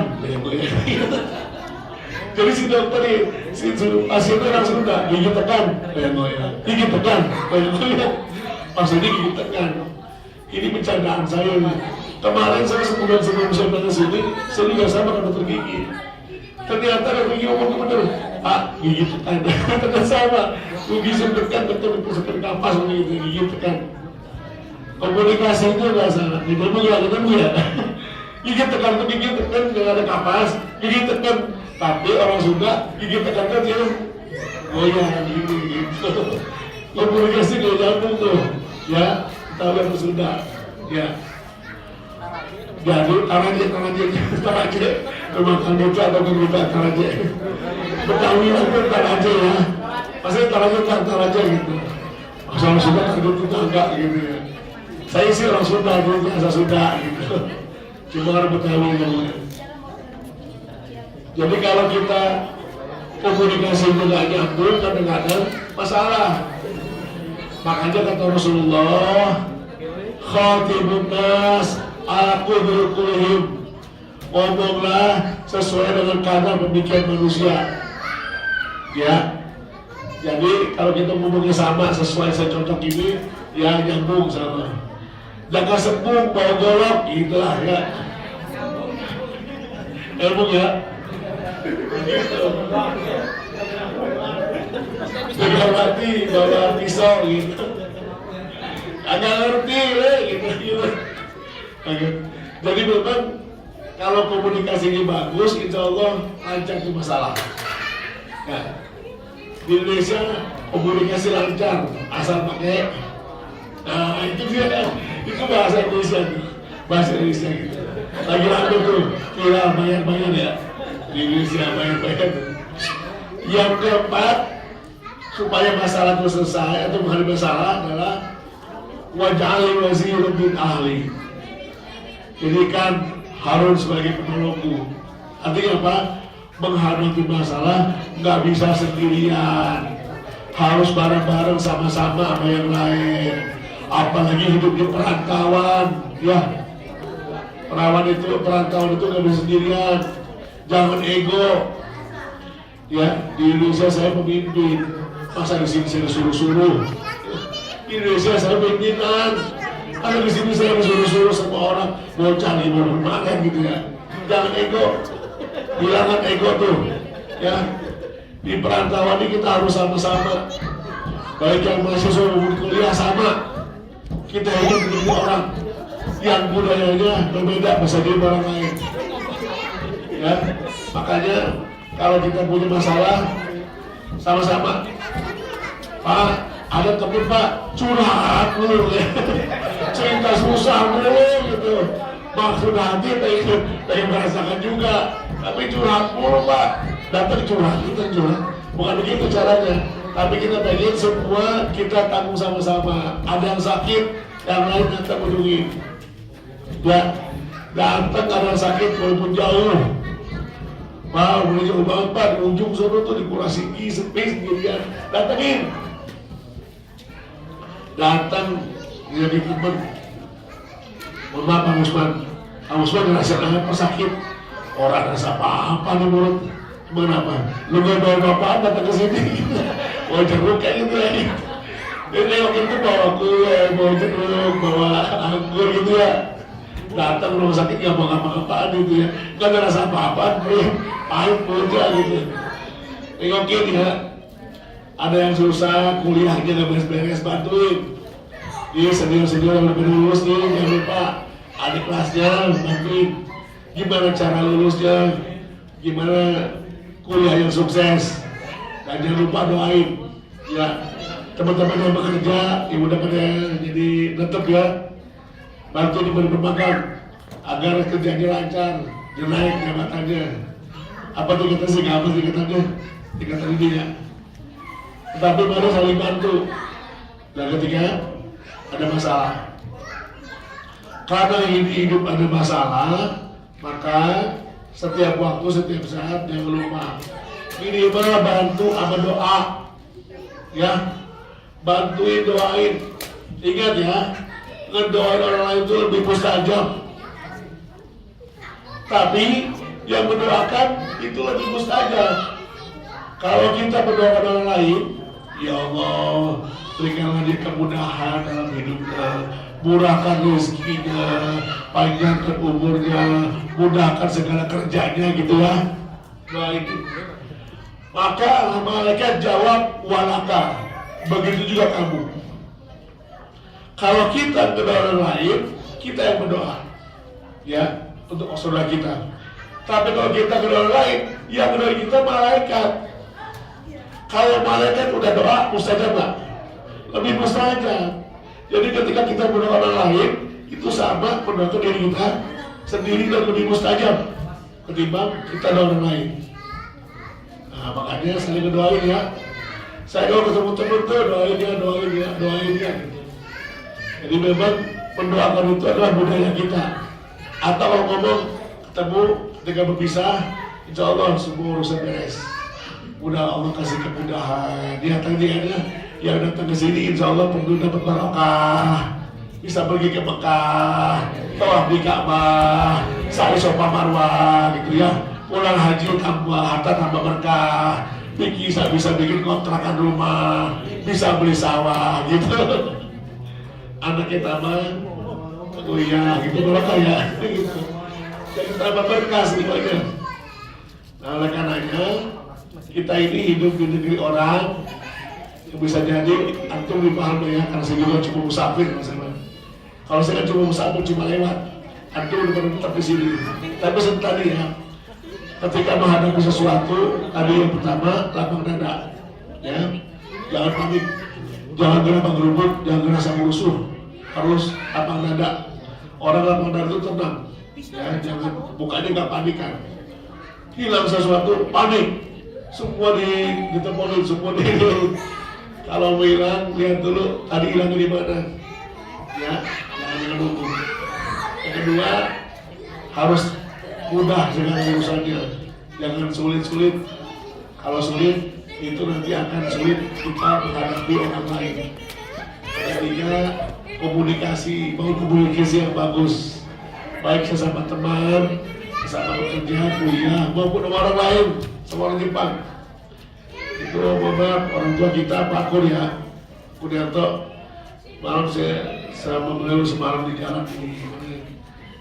Jadi si dokter si pasiennya langsung udah gigi tekan, gigi tekan, maksudnya gigi tekan. Ini bercandaan saya nih. Kemarin saya sebulan sebelum saya datang sini, saya juga sama dengan dokter gigi. Ternyata dokter gigi ngomong bener, Pak, gigi tekan. Ternyata sama, gigi tekan betul seperti kapas gigi tekan. Komunikasinya nggak salah, ketemu ya. Gigi tekan tuh gigi tekan, nggak ada kapas, gigi tekan. Tapi orang Sunda gigi tekan kan dia goyang gini gitu. Komunikasi nggak nyambung tuh, ya. Kita lihat Sunda, ya. Jadi taraje memang anggota atau anggota taraje Betawi itu taraje ya, pasti taraje gitu. Asal sudah takut kita enggak gitu ya. Saya sih orang Sunda, biasa Sunda gitu. Cuma orang Betawi namanya. Jadi kalau kita komunikasi nggak nyambung, kadang-kadang masalah. Makanya kata Rasulullah, khatibun nas aku berkulihim, ngomonglah sesuai dengan kadar pemikiran manusia. Ya, jadi kalau kita ngomongnya sama sesuai saya contoh ini, ya nyambung sama. Jangan sembung bawa golok, itulah ya. Nyambung ya. Gitu. Tidak ngerti bawa pisau gitu. Agak ngerti gitu. Jadi memang kalau komunikasi ini bagus, insya Allah lancar tuh masalah. Nah, di Indonesia komunikasi lancar asal pakai. Nah itu dia, itu bahasa Indonesia tuh, bahasa Indonesia gitu. Lagi rame tuh, viral bayar ya. Di Indonesia bayar. Yang keempat, supaya masalah itu selesai atau menghadapi masalah adalah waj'al wazirun min ahli. Jadikan Harun sebagai penolongku. Artinya apa? Menghadapi masalah nggak bisa sendirian, harus bareng-bareng sama-sama sama yang lain. Apalagi hidup di perantauan, ya. Perantauan itu nggak bisa sendirian. Jangan ego. Ya, di Indonesia saya pemimpin, masa di sini saya disuruh-suruh. Di Indonesia saya pimpinan, ada di sini saya disuruh-suruh sama orang mau cari mau makan gitu ya. Jangan ego, hilangkan ego tuh. Ya, di perantauan ini kita harus sama-sama. Baik yang mahasiswa maupun kuliah sama. Kita hidup menjadi orang yang budayanya berbeda bahasa dia orang lain. Ya, makanya kalau kita punya masalah sama-sama, Pak, ada teman Pak curhat dulu ya, cerita susah dulu gitu, maksud hati pengen merasakan juga, tapi curhat dulu Pak, datang curhat, bukan begitu caranya, tapi kita pengen semua kita tanggung sama-sama, ada yang sakit, yang lain datang kunjungi, ya, datang ada yang sakit walaupun jauh. Wow, boleh jauh banget Pak, di ujung sana tuh di Kurasiki, sepi sendirian, datengin. Datang, jadi temen. Mohon maaf Pak Usman ngerasain apa sakit? Orang rasa apa-apa nih mulut. Kenapa? Lu gak bawa apa-apa datang ke sini. Bawa jeruk kayak gitu ya. Jadi waktu itu bawa kue, bawa jeruk, bawa anggur gitu ya. Datang rumah sakit nggak mau ngapa-ngapaan gitu ya, nggak ada rasa apa-apaan, pahit aja gitu. Nengokin ya, ada yang susah kuliahnya nggak beres-beres, bantuin. Iya senior yang lebih lulus nih, jangan lupa adik kelasnya bantuin. Gimana cara lulusnya, gimana kuliah yang sukses, dan jangan lupa doain. Ya, teman-teman yang bekerja, ibu dapat jadi tetap ya. Bantu diberi makan agar kerjanya lancar, dia naik jabatannya. Apa tuh kita sih nggak apa tingkatan ini ya. Tetapi mari saling bantu. Dan ketika ada masalah, karena hidup ada masalah, maka setiap waktu, setiap saat jangan lupa minimal bantu sama doa, ya, bantuin doain. Ingat ya. Ngedoain orang lain itu lebih mustajab, tapi yang mendoakan itu lebih mustajab. Kalau kita mendoakan orang lain, ya Allah berikanlah dia kemudahan dalam hidupnya, murahkan rezekinya, panjangkan umurnya, mudahkan segala kerjanya gitu ya. Doain. Maka malaikat jawab walaka, begitu juga kamu. Kalau kita berdoa orang lain, kita yang berdoa, ya, untuk saudara kita. Tapi kalau kita berdoa orang lain, yang berdoa kita malaikat. Kalau malaikat udah doa, mustajab nggak? Lebih mustajab. Jadi ketika kita berdoa orang lain, itu sama mendoakan diri kita sendiri dan lebih mustajab ketimbang kita doa orang lain. Nah, makanya saling ngedoain ya. Saya kalau ketemu teman tuh doain dia. Jadi memang mendoakan itu adalah budaya kita. Atau kalau ngomong ketemu ketika berpisah, insya Allah semua urusan beres. Mudah Allah kasih kemudahan. Dia yang datang ke sini insya Allah perlu dapat barokah. Bisa pergi ke Mekah, tawaf di Ka'bah, sa'i Safa Marwah gitu ya. Pulang haji tambah harta tambah berkah. Bisa bikin kontrakan rumah, bisa beli sawah gitu. Anak kita mah, oh iya gitu berkah ya. Gitu. Jadi tambah berkah semuanya. Nah oleh karenanya kita ini hidup di negeri orang yang bisa jadi antum dipaham ya, karena saya juga cuma musafir masalah. Kalau saya kan cuma musafir cuma lewat, antum udah tetap di sini. Tapi tadi ya, ketika menghadapi sesuatu, tadi yang pertama lapang dada, ya, jangan panik, jangan gampang gerubut, jangan ngerasa musuh, harus lapang dada. Orang lapang dada itu tenang, ya, jangan bukannya nggak panikan. Hilang sesuatu, panik, semua diteleponin, semua kalau mau hilang, lihat dulu tadi hilangnya di mana, ya, jangan nunggu. Yang kedua, harus mudah dengan urusannya, jangan sulit-sulit. Kalau sulit, itu nanti akan sulit kita menghadapi orang lain. Ketiga, komunikasi yang bagus, baik sesama teman, sesama pekerja, kuliah, maupun orang lain, sama orang Jepang. Itu mohon maaf orang tua kita Pak Kurnianto, malam saya mengeluh semalam di jalan ini,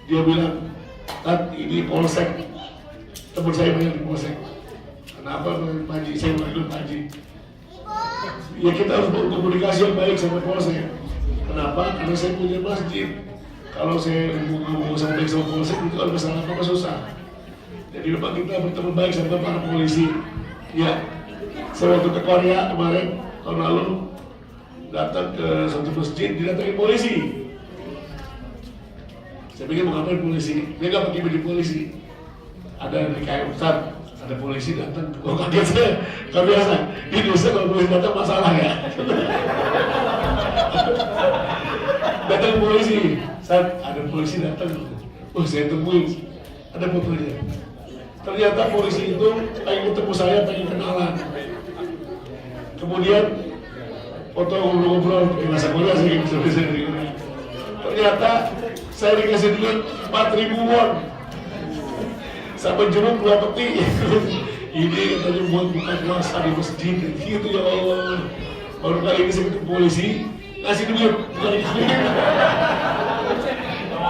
dia bilang, "Tat, ini polsek." Teman saya banyak di polsek. Kenapa Pak Haji? Saya manggil Pak Haji. Ya kita harus berkomunikasi yang baik sama polsek. Kenapa? Karena saya punya masjid. Kalau saya ngomong sama baik sama polsek itu kalau masalah apa susah. Jadi memang kita berteman baik sama para polisi. Ya, saya waktu ke Korea kemarin tahun lalu datang ke suatu masjid, didatangi polisi. Saya pikir mau ngapain polisi? Dia nggak pakai baju polisi. Ada di kayak Ustaz, ada polisi datang. Oh kaget saya, nggak biasa. Di Indonesia kalau polisi datang masalah ya. Datang polisi, Ustaz, ada polisi datang. Oh saya temuin, ada fotonya. Ternyata polisi itu pengen ketemu saya, pengen kenalan. Kemudian foto ngobrol-ngobrol pakai bahasa Korea sih gitu. Ternyata saya dikasih duit 4.000 won sama jeruk 2 peti. Ini katanya buat buka puasa di masjid gitu ya Allah. Baru kali ini saya ketemu polisi ngasih duit bukan dikasih.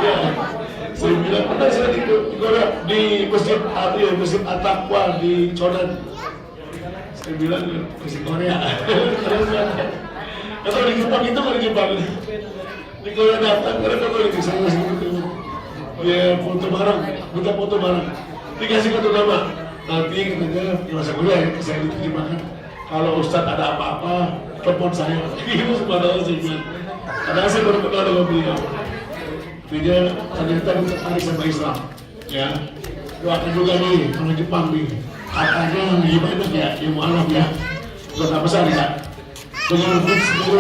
Ya, saya bilang benar saya di Korea di masjid At-Taqwa di Chonan. Saya bilang masjid Korea. Kalau di Jepang itu kalau di Jepang di Korea datang karena foto ini saya masih gitu. Ya foto bareng, minta foto bareng. Dikasih kartu nama. Nanti katanya di masa kuliah ya, saya diterjemahkan. Kalau Ustadz ada apa-apa, telepon saya. Itu subhanallah saya bilang. Karena saya baru kenal dengan beliau. Dia ternyata tertarik sama Islam. Ya, doakan juga nih orang Jepang nih. Katanya lagi banyak ya, ilmu alam ya. Kota besar ya. Dengan begitu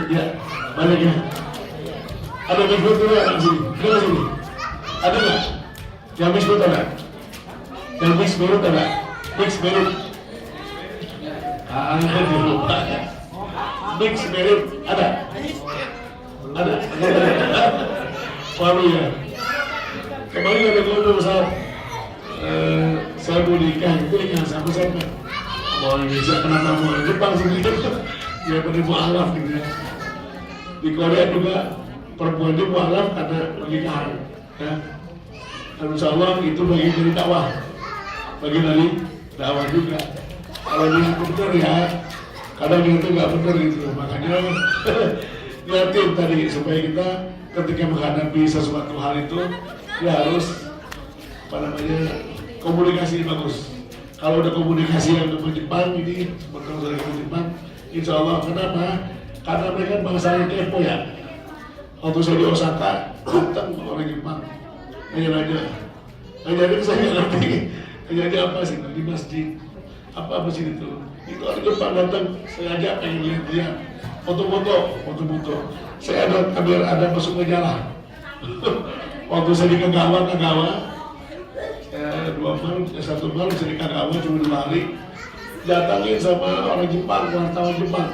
ya, banyak ya. Ada begitu ya di sini. Ada sini. Ada nggak? Yang mix betul ada? Yang mix betul ada? Mix betul. Ada dulu. Mix betul ada? Ada. Waduh ya. Kemarin ada keluarga besar. Saya mau nikah, itu nikah sama siapa? Mau Indonesia kenapa mau Jepang sendiri? Ya pada mualaf gitu ya. Di Korea juga perempuan itu mualaf karena pernikahan. Ya. Dan insya Allah itu bagian dari dakwah, bagian dari dakwah juga. Kalau dia benar ya, kadang dia itu nggak benar gitu. Makanya lihatin tadi supaya kita ketika menghadapi sesuatu hal itu ya harus komunikasi bagus. Kalau udah komunikasi yang dengan Jepang ini betul dari Jepang, insya Allah kenapa? Karena mereka bangsa yang kepo ya. Waktu saya di Osaka, datang orang Jepang. nanya saya nggak ngerti. Nanya apa sih di masjid? Apa sih itu? Itu orang Jepang datang sengaja pengen lihat foto-foto. Saya ada masuk majalah. Waktu saya di Kagawa, saya 2 malam, 1 malam saya di Kagawa cuma 2 hari. Datangin sama orang Jepang, wartawan Jepang.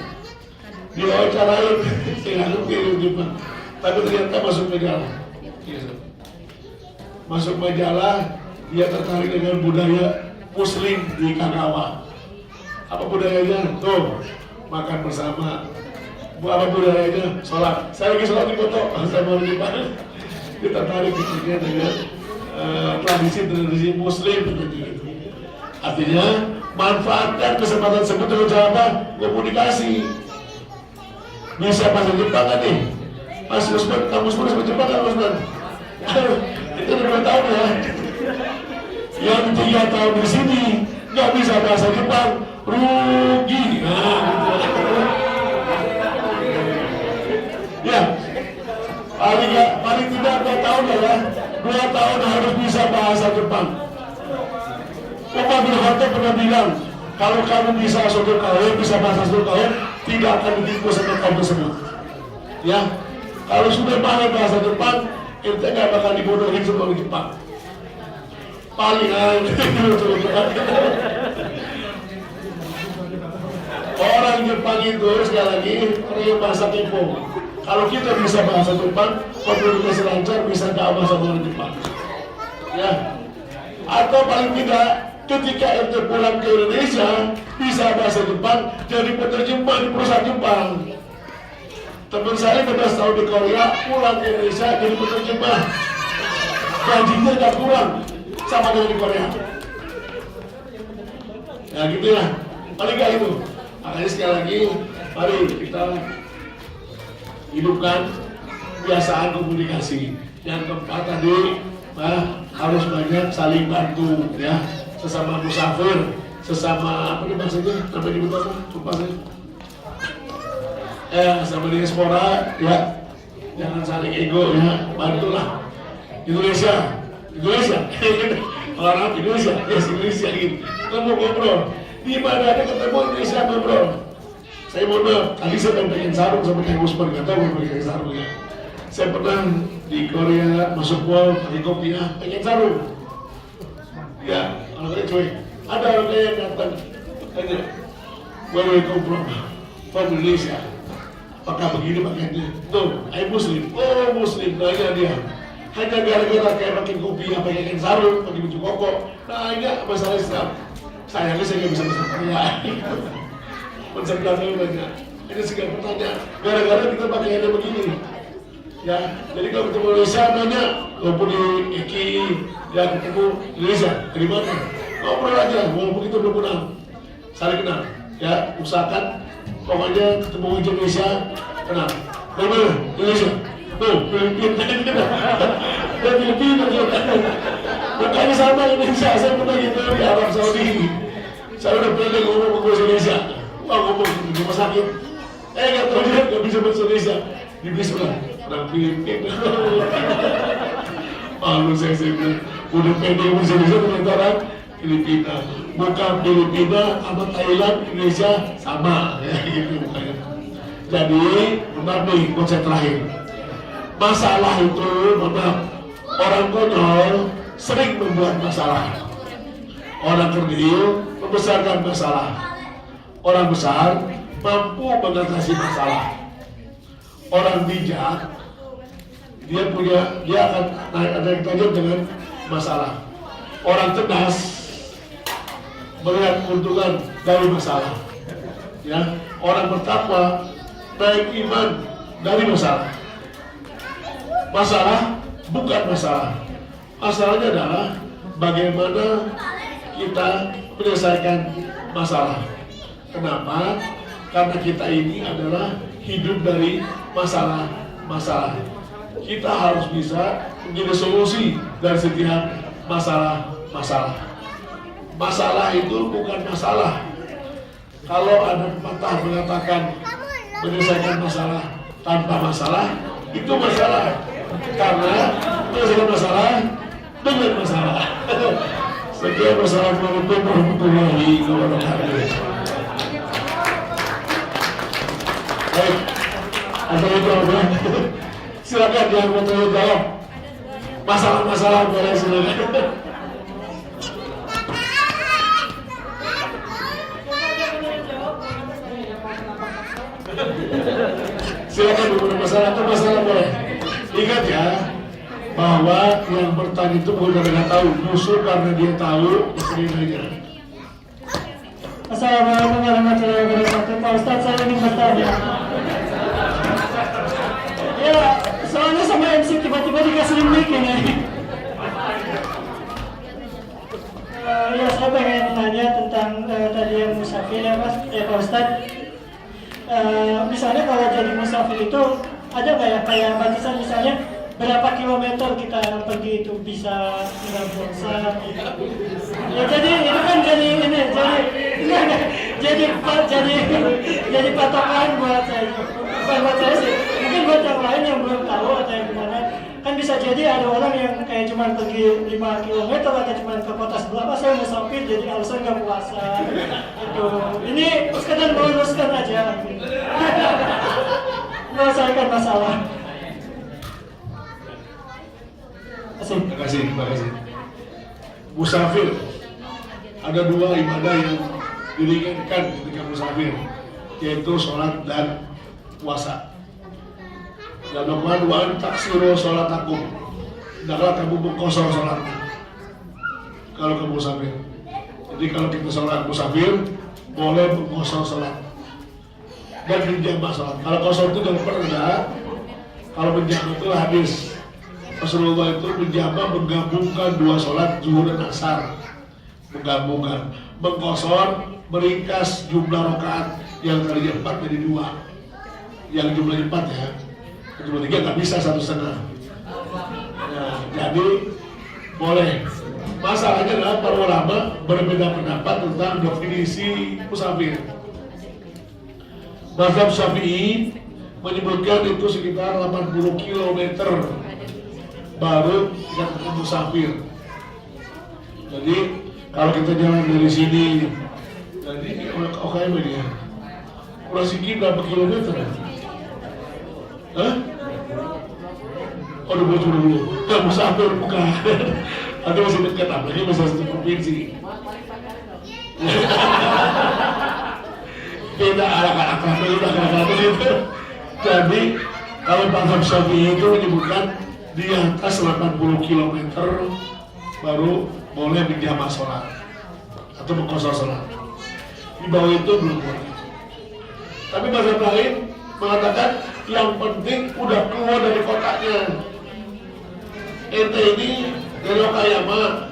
Diwawancarain, saya nggak ngerti orang Jepang. Tapi ternyata masuk majalah. Masuk majalah, dia tertarik dengan budaya Muslim di Kagawa. Apa budayanya? Tuh, makan bersama. Apa budayanya? Sholat. Saya lagi sholat di foto, saya mau di Jepang. Dia tertarik dengan tradisi Muslim gitu. Artinya manfaatkan kesempatan tersebut dengan cara apa? Komunikasi. Bisa bahasa Jepang kan nih? Mas Usman, kamu semua bahasa Jepang kan Usman? Itu 2 tahun ya. Yang 3 tahun di sini nggak bisa bahasa Jepang, rugi. Ya, paling tidak 2 tahun ya. 2 tahun harus bisa bahasa Jepang. Umar bin Khattab pernah bilang, kalau kamu bisa suatu kaum, bisa bahasa suatu kaum, tidak akan ditipu sama kaum tersebut. Ya, kalau sudah paham bahasa Jepang, ente nggak bakal dibodohin sama orang Jepang. Palingan orang Jepang itu sekali lagi orang yang bahasa kepo. Kalau kita bisa bahasa Jepang, komunikasi lancar, bisa dakwah sama orang Jepang. Ya, atau paling tidak ketika ente pulang ke Indonesia bisa bahasa Jepang, jadi penerjemah di perusahaan Jepang. Teman saya 15 tahun di Korea, pulang ke Indonesia jadi penerjemah. Gajinya nggak kurang sama dengan di Korea. Ya gitu ya, paling nggak itu. Makanya sekali lagi, mari kita hidupkan kebiasaan komunikasi. Yang keempat tadi, harus banyak saling bantu ya, sesama musafir, sesama apa nih maksudnya, namanya dibuat apa? Lupa saya. Sama diaspora ya, jangan saling ego ya, bantulah. Indonesia orang Indonesia, yes Indonesia gitu. Kita mau ngobrol, di mana ada ketemu Indonesia ngobrol. Saya mohon maaf, tadi saya pengen sarung sama Kang Usman, nggak tahu mau pakai sarung ya. Saya pernah di Korea masuk mall pakai kopi ya, pengen sarung. Ya, kalau kayak cuy, ada orang yang datang, tanya, where we come from Indonesia. Apakah begini pakaiannya? Tuh, I Muslim. Oh Muslim, nanya dia. Hanya gara-gara kayak pakai kopi, pakai sarung, pakai baju koko. Nah ini masalah Islam. Sayangnya saya nggak bisa bahasa Korea. Menceritakan banyak. Ini segala bertanya. Gara-gara kita pakaiannya begini. Ya, jadi kalau ketemu Indonesia nanya, walaupun di Eki, ya ketemu Indonesia, dari mana? Ngobrol aja, walaupun itu belum kenal, saling kenal. Ya, usahakan. Pokoknya ketemu Indonesia, kenal. Dari mana? Indonesia. Tuh, Filipina. Dan Filipina juga. Makanya sama Indonesia, saya pernah gitu di Arab Saudi. Saya udah pernah ngomong ke Indonesia. Wah, ngomong di rumah sakit. Nggak tahu dia nggak bisa bahasa Indonesia. Di Bismillah, orang Filipina. Malu saya bilang, udah pede bahasa Indonesia ternyata orang Filipina. Bukan Filipina sama Thailand, Indonesia sama ya gitu makanya. Jadi benar nih konsep terakhir. Masalah itu benar. Orang konyol sering membuat masalah. Orang kerdil membesarkan masalah. Orang besar mampu mengatasi masalah. Orang bijak dia akan naik tajam dengan masalah. Orang cerdas melihat keuntungan dari masalah. Ya, orang bertakwa naik iman dari masalah. Masalah bukan masalah. Masalahnya adalah bagaimana kita menyelesaikan masalah. Kenapa? Karena kita ini adalah hidup dari masalah-masalah. Kita harus bisa menjadi solusi dari setiap masalah-masalah. Masalah itu bukan masalah. Kalau ada pepatah mengatakan menyelesaikan masalah tanpa masalah, itu masalah. Karena menyelesaikan masalah dengan masalah. Sekian, wassalamualaikum warahmatullahi wabarakatuh. Baik, ada yang jawab? Silakan yang mau jawab. Masalah-masalah boleh silakan. Silakan beberapa masalah atau masalah boleh. Ingat ya, bahwa yang bertanya itu bukan karena tahu, justru karena dia tahu, aja. Assalamualaikum warahmatullahi wabarakatuh. Pak Ustadz, saya ingin bertanya. Ya, soalnya sama MC tiba-tiba dikasih mic ini. Ya, saya pengen nanya tentang tadi yang musafir ya Pak Ustadz. Misalnya kalau jadi musafir itu ada nggak ya kayak batasan, misalnya berapa kilometer kita pergi itu bisa nggak bosan? Ya jadi itu kan jadi ini jadi patokan buat saya, bukan buat saya sih, mungkin buat yang lain yang belum tahu atau yang gimana. Kan bisa jadi ada orang yang kayak cuma pergi 5 km atau cuma ke kota sebelah, saya musafir jadi alasan nggak puasa gitu. Ini sekedar meluruskan aja, menyelesaikan masalah. Terima kasih. Musafir, ada 2 ibadah yang diringankan ketika musafir, yaitu sholat dan puasa. Dan Al-Quran taksiru sholatakum, hendaklah kamu mengkosor sholatnya kalau kamu musafir. Jadi kalau kita sholat musafir, boleh mengkosor sholat dan menjamak sholat. Kalau kosor itu jangan pernah, kalau menjamak itu hadis Rasulullah itu menggabungkan 2 sholat zuhur dan asar, menggabungkan, mengkosor, meringkas jumlah rakaat yang tadinya 4 jadi 2, yang jumlahnya 4 ya, jumlah 3 nggak bisa 1,5. Nah, jadi boleh. Masalahnya adalah para ulama berbeda pendapat tentang definisi musafir. Mazhab Syafi'i menyebutkan itu sekitar 80 km baru dikatakan musafir. Jadi kalau kita jalan dari sini, jadi OKM ini ya, kurang sedikit berapa kilometer? Hah? Oh, dulu. Nggak musafir bukan. Nanti masih dekat, apalagi masih satu provinsi. Beda akal-akal itu. Jadi kalau mazhab Syafi'i itu menyebutkan di atas 80 km baru boleh menjamak sholat atau mengkosor sholat. Di bawah itu belum boleh. Tapi mazhab lain mengatakan yang penting udah keluar dari kotanya. Ente ini dari Okayama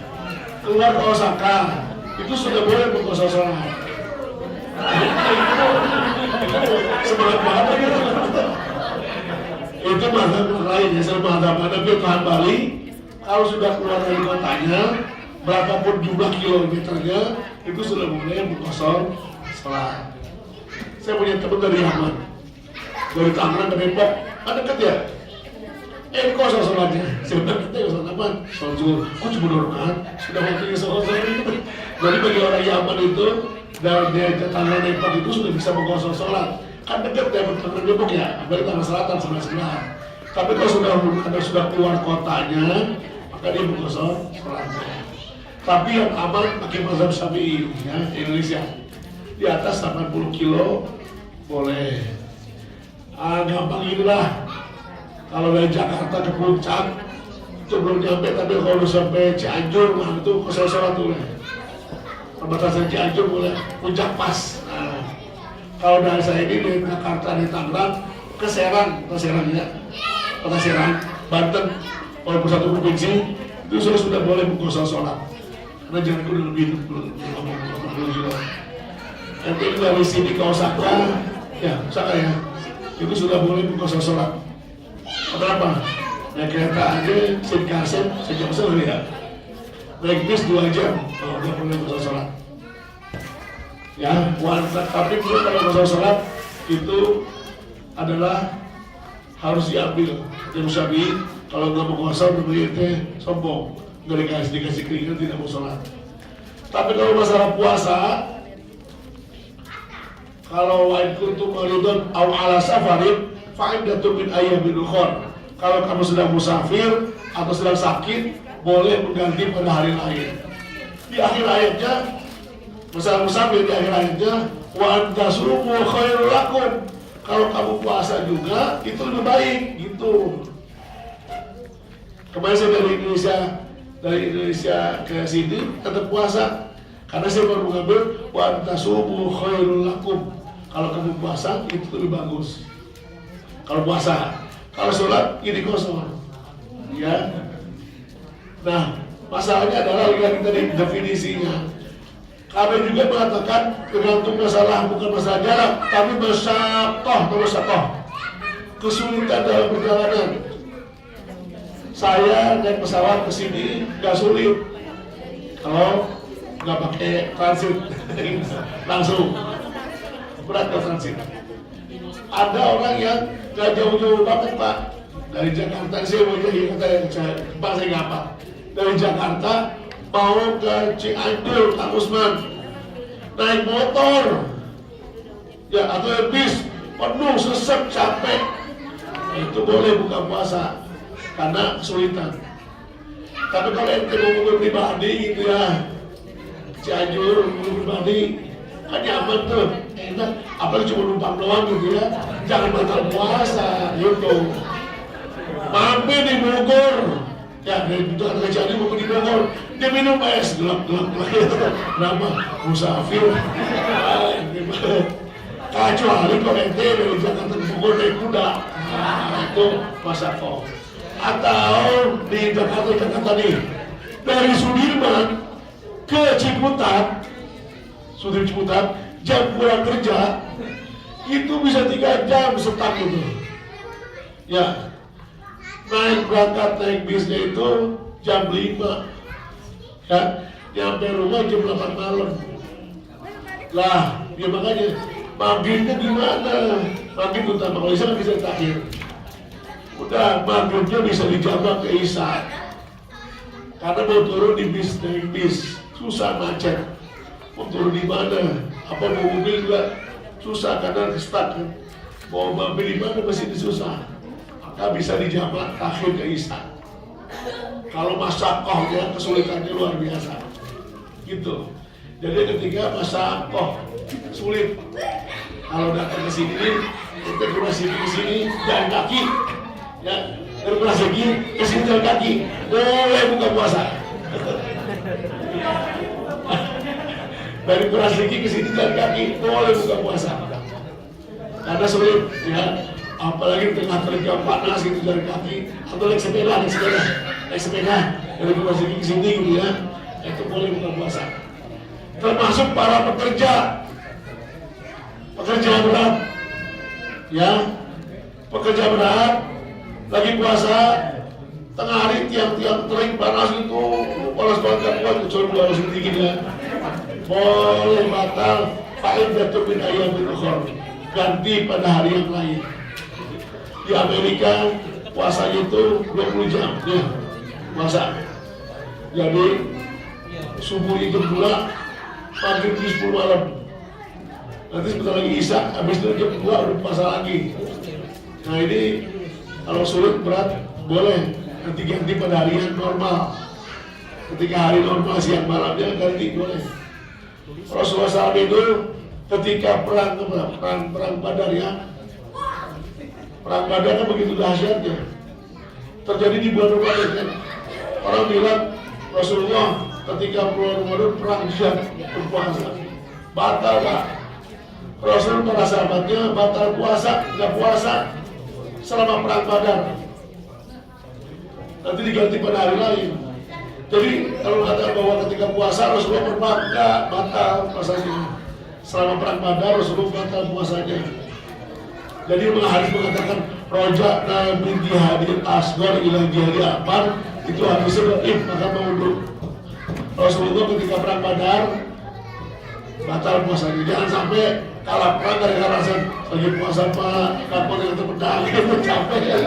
keluar ke Osaka, itu sudah boleh mengkosor sholat. Semangat banget gitu. Itu mazhab lain ya, sama mazhab Hanafi atau Hambali. Kalau sudah keluar dari kotanya, berapapun jumlah kilometernya, itu sudah boleh mengkosor sholat. Saya punya teman dari Yaman, dari Tangerang ke Depok, ada dekat ya? Kosor sholatnya. Saya bilang kita sholat apa? Sholat zuhur. Kok cuma normal? Sudah waktunya sholat itu. Jadi bagi orang Yaman itu dari Tangerang Depok itu sudah bisa mengkosor sholat. Kan dekat ya, Tangerang Depok ya, apalagi Tangerang Selatan sebelah. Tapi kalau sudah keluar kotanya, maka dia mengkosor sholatnya. Tapi yang aman pakai mazhab Syafi'i ya, Indonesia. Di atas 80 kilo boleh. Gampang inilah. Kalau dari Jakarta ke Puncak itu belum nyampe, tapi kalau udah sampai Cianjur mah itu kosor sholat boleh. Perbatasan Cianjur boleh, Puncak pas. Nah, kalau dari saya ini dari Jakarta di Tangerang ke Serang ya, Kota Serang, Banten, walaupun satu provinsi itu sudah boleh mengkosor sholat. Karena jaraknya udah lebih 80 kilo. Nanti dari sini ke Osaka ya, itu sudah boleh mengkosor sholat. Kenapa? Naik kereta aja, Shinkansen, sejam sekali ya. Naik bis 2 jam, kalau dia boleh mengkosor sholat. Ya, tapi kalau mengkosor sholat itu adalah harus diambil. Yang Syafi'i kalau nggak mengkosor namanya teh sombong. nggak dikasih keringat tidak mau sholat. Tapi kalau masalah puasa, kalau wain kuntum maridun aw ala safarin fa'iddatun min ayyamin ukhra. Kalau kamu sedang musafir atau sedang sakit, boleh mengganti pada hari lain. Di akhir ayatnya, masalah musafir di akhir ayatnya, wa antasumu khairul lakum. Kalau kamu puasa juga, itu lebih baik, gitu. Kemarin saya dari Indonesia ke sini tetap puasa, karena saya baru mengambil wa antasumu khairul lakum. Kalau kamu puasa, itu lebih bagus. Kalau puasa, kalau sholat ini kosong, ya. Nah, masalahnya adalah lihat tadi definisinya. Kami juga mengatakan tergantung masalah, bukan masalah jarak, tapi masyaqah, kesulitan dalam perjalanan. Saya naik pesawat ke sini nggak sulit kalau nggak pakai transit langsung. Berat ke transit. Ada orang yang nggak jauh-jauh banget Pak, dari Jakarta. Saya mau jadi kata yang saya nggak apa. Dari Jakarta mau ke Cianjur, Kang Usman, naik motor, ya atau bis penuh sesek capek, itu boleh buka puasa karena kesulitan. Tapi kalau ente mau mobil pribadi gitu ya, Cianjur mobil pribadi kan nyaman tuh, enak, apalagi cuma numpang doang gitu ya, jangan batal puasa gitu. Mampir di Bogor, ya dari Jakarta ke Cianjur mau di Bogor, dia minum es gelap-gelap gitu. Kenapa? Musafir. Kecuali kalau ente dari Jakarta ke Bogor naik kuda, itu masyaqah. Atau di Jakarta nih, dari Sudirman ke Ciputat, jam pulang kerja itu bisa 3 jam setengah gitu. Ya, naik bisnya itu jam 5, ya, nyampe rumah jam 8 malam. Lah, ya makanya maghribnya gimana? Maghrib utama, kalau Isya kan bisa terakhir. Udah, maghribnya bisa dijamak ke Isya. Karena mau turun di bis, naik bis, susah macet. Mau turun di mana? Apa mau mobil juga susah karena stuck kan. Mau mampir di mana masih susah. Maka bisa dijamak akhir ke Isya. Kalau masyaqahnya kesulitannya luar biasa. Gitu. Jadi ketika masyaqah sulit. Kalau datang ke sini, kita ke sini jalan kaki. Ya, dari ke sini jalan kaki. Boleh buka puasa. Dari Kurasiki ke sini jalan kaki, boleh buka puasa. Karena sulit, ya. Apalagi di tengah terjang panas gitu jalan kaki, atau naik sepeda dari Kurasiki ke sini gitu ya, itu boleh buka puasa. Termasuk para pekerja berat, ya, pekerja berat lagi puasa, tengah hari tiang-tiang terik panas itu, panas banget kuat, kecuali bulan musim dingin ya. Boleh batal fa'iddatun min ayyamin ukhra, ganti pada hari yang lain. Di Amerika puasanya itu 20 jam ya, puasa. Jadi subuh itu 2, maghrib di 10 malam. Nanti sebentar lagi Isya, habis itu jam 2 udah puasa lagi. Nah ini kalau sulit berat boleh ganti pada hari yang normal. Ketika hari normal siang malamnya ganti boleh. Rasulullah SAW itu ketika perang Badar ya, perang Badar kan begitu dahsyatnya, terjadi di bulan Ramadan kan. Orang bilang Rasulullah ketika bulan Ramadan perang jihad berpuasa, batal Pak. Rasul para sahabatnya batal puasa, nggak puasa selama perang Badar, nanti diganti pada hari lain. Jadi kalau kata bahwa ketika puasa Rasulullah berpuasa nggak batal puasanya. Selama perang Badar Rasulullah batal puasanya. Jadi hadis mengatakan roja'na min jihadil asghar ila jihadil akbar, itu hadisnya dhaif, maka maudhu. Rasulullah ketika perang Badar batal puasanya. Jangan sampai kalah perang gara-gara lagi puasa Pak, kapal yang terpedang itu capek ya.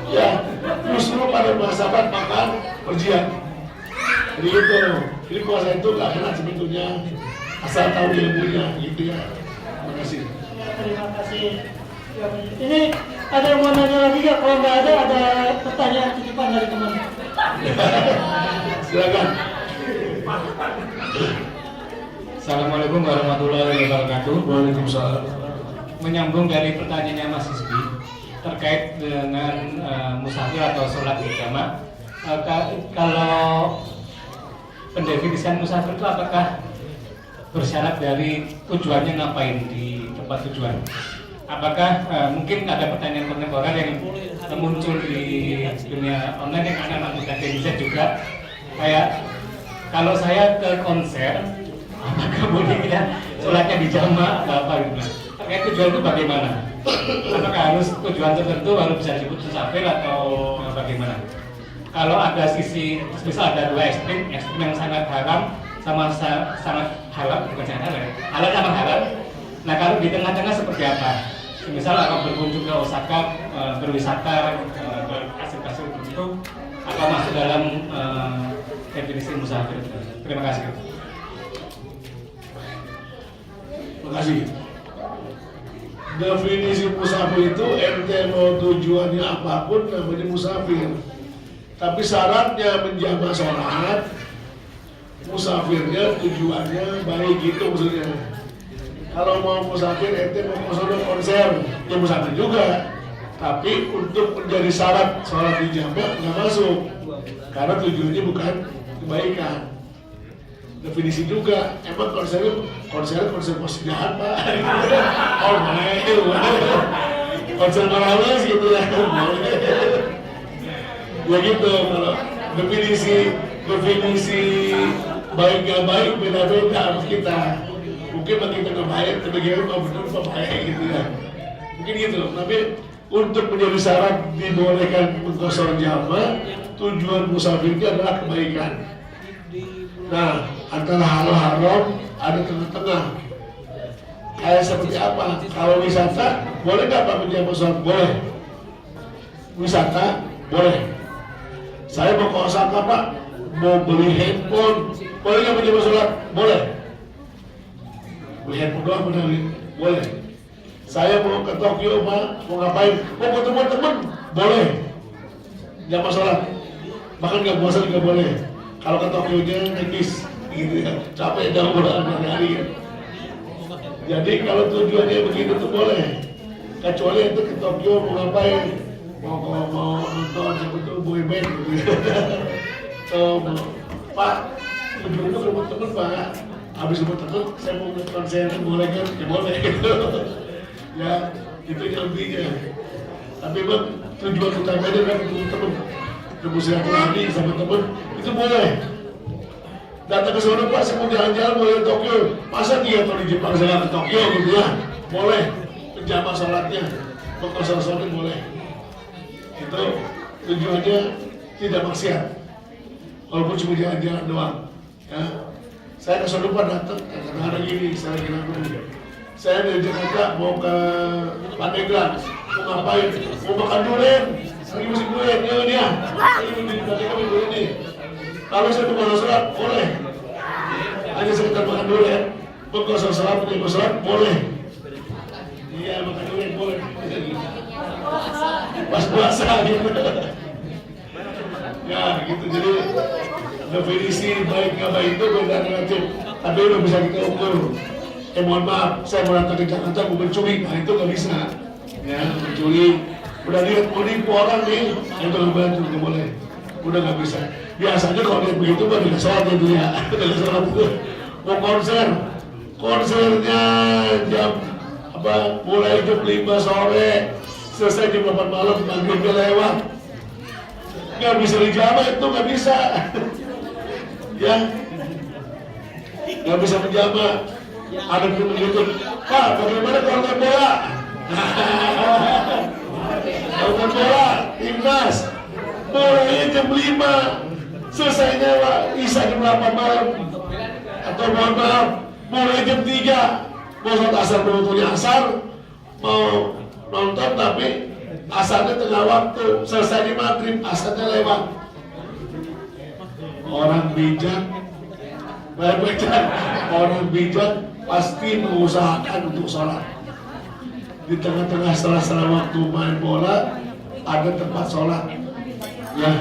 Ya, justru pada sahabat makan berjihad. Jadi gitu, jadi puasa itu gak berat sebetulnya, asal tahu ilmunya gitu ya. Terima kasih. Ya, terima kasih. Ya, ini ada yang mau nanya lagi nggak? Kalau nggak ada pertanyaan titipan dari teman. Silakan. Assalamualaikum warahmatullahi wabarakatuh. Waalaikumsalam. Menyambung dari pertanyaannya Mas Rizky terkait dengan musafir atau sholat berjamaah. Kalau pendefinisian musafir itu apakah bersyarat dari tujuannya ngapain di tempat tujuan? Apakah mungkin ada pertanyaan kontemporer yang muncul di dunia online yang anak-anak muda Indonesia juga, kayak kalau saya ke konser, apakah boleh kita sholatnya di jamaah atau apa gitu? Terkait tujuan itu bagaimana? Apakah harus tujuan tertentu baru bisa disebut musafir atau bagaimana? Kalau ada sisi, misal ada dua ekstrim yang sangat haram sama sangat halal, bukan sangat halal, halal sama haram. Nah kalau di tengah-tengah seperti apa? Misal akan berkunjung ke Osaka, berwisata, berhasil-hasil begitu, apa masuk dalam definisi musafir? Terima kasih. Terima kasih. Definisi musafir itu ente mau tujuannya apapun namanya musafir. Tapi syaratnya menjamak sholat, musafirnya tujuannya baik gitu maksudnya. Kalau mau musafir ente mau konser, ya musafir juga. Tapi untuk menjadi syarat sholat di jamak nggak masuk, karena tujuannya bukan kebaikan. Definisi juga, emang konser musik jahat pak. Oh mana itu, konser marawas gitu ya. Ya gitu, kalau definisi baik nggak baik beda-beda harus kita. Mungkin bagi kita nggak baik, tapi kita nggak benar baik gitu ya. Mungkin gitu, tapi untuk menjadi syarat dibolehkan mengkosor jamak, tujuan musafirnya adalah kebaikan. Nah, antara halal haram ada tengah-tengah. Kayak seperti apa? Kalau wisata, boleh nggak Pak menjamak sholat? Boleh. Wisata, boleh. Saya mau ke Osaka Pak, mau beli handphone, boleh nggak menjamak sholat? Boleh. Beli handphone doang benar, boleh. Saya mau ke Tokyo Pak, mau ngapain? Mau ketemu teman, boleh. Jamak sholat. Bahkan nggak puasa juga boleh. Kalau ke Tokyo nya nekis, gitu ya, capek dah udah hari ya. Jadi kalau tujuannya begitu tuh boleh. Kecuali itu ke Tokyo mau ngapain? Mau nonton sebetulnya boyband gitu ya. So, Pak, tujuan itu ketemu teman Pak. Habis ketemu teman, saya mau konser boleh kan? Ya boleh gitu. Ya, itu intinya. Tapi bang, tujuan utamanya adalah ketemu teman. Ketemu silaturahmi sama teman, itu boleh. Datang ke sana Pak, saya mau jalan-jalan mau ke Tokyo. Masa 3 tahun di Jepang saya ke Tokyo gitu ya? Boleh. Menjamak sholatnya, mengkosor sholatnya boleh. Itu tujuannya tidak maksiat. Walaupun cuma jalan-jalan doang. Ya. Saya ke sana Pak datang, kadang-kadang gini, saya lagi nanggung. Saya dari Jakarta mau ke Pandeglang, mau ngapain? Mau makan durian. Lagi musim durian, dia. Ini di kami durian nih. Kalau saya mau sholat, boleh. Hanya sekedar makan durian, mengkosor sholat, menjamak sholat, boleh. Iya, makan durian boleh. Pas puasa gitu. Ya, gitu. Jadi definisi baik nggak baik itu beda relatif. Tapi udah bisa kita ukur. Mohon maaf, saya mau datang ke Jakarta mau mencuri, nah itu nggak bisa. Ya, mencuri. Udah lihat mau nipu orang nih, itu nggak bantu, nggak boleh. Udah nggak bisa. Biasanya kalau lihat begitu mah tidak sholat itu ya, tidak sholat itu. Mau konsernya jam mulai jam 5 sore, selesai jam 8 malam, maghribnya lewat. Nggak bisa dijamak itu nggak bisa. Ya, nggak bisa menjamak. Ada yang begitu, Pak, bagaimana kalau nonton bola? Nonton bola, timnas, mulainya jam 5, selesainya Pak, Isya jam 8 malam. Atau mohon maaf, mulai jam 3, mau sholat asar menuntunnya asar, mau nonton tapi asarnya tengah waktu, selesai di maghrib, asarnya lewat. orang bijak pasti mengusahakan untuk sholat. Di tengah-tengah sela-sela waktu main bola ada tempat sholat, ya.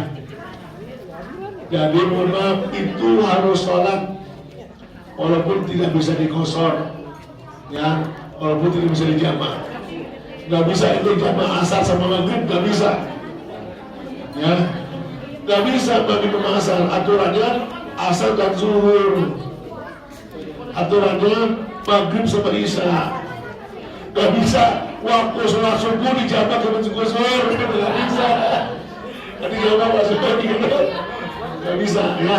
Jadi mohon maaf, itu harus sholat walaupun tidak bisa dikosor, ya, walaupun tidak bisa dijamak. Nggak bisa itu jamak asar sama maghrib, nggak bisa, ya, nggak bisa bagi asar. Aturannya asar dan zuhur, aturannya maghrib sama isya. Nggak bisa waktu sholat subuh dijamak sama zuhur, nggak bisa. Nanti jamak masuk lagi, nggak bisa, ya.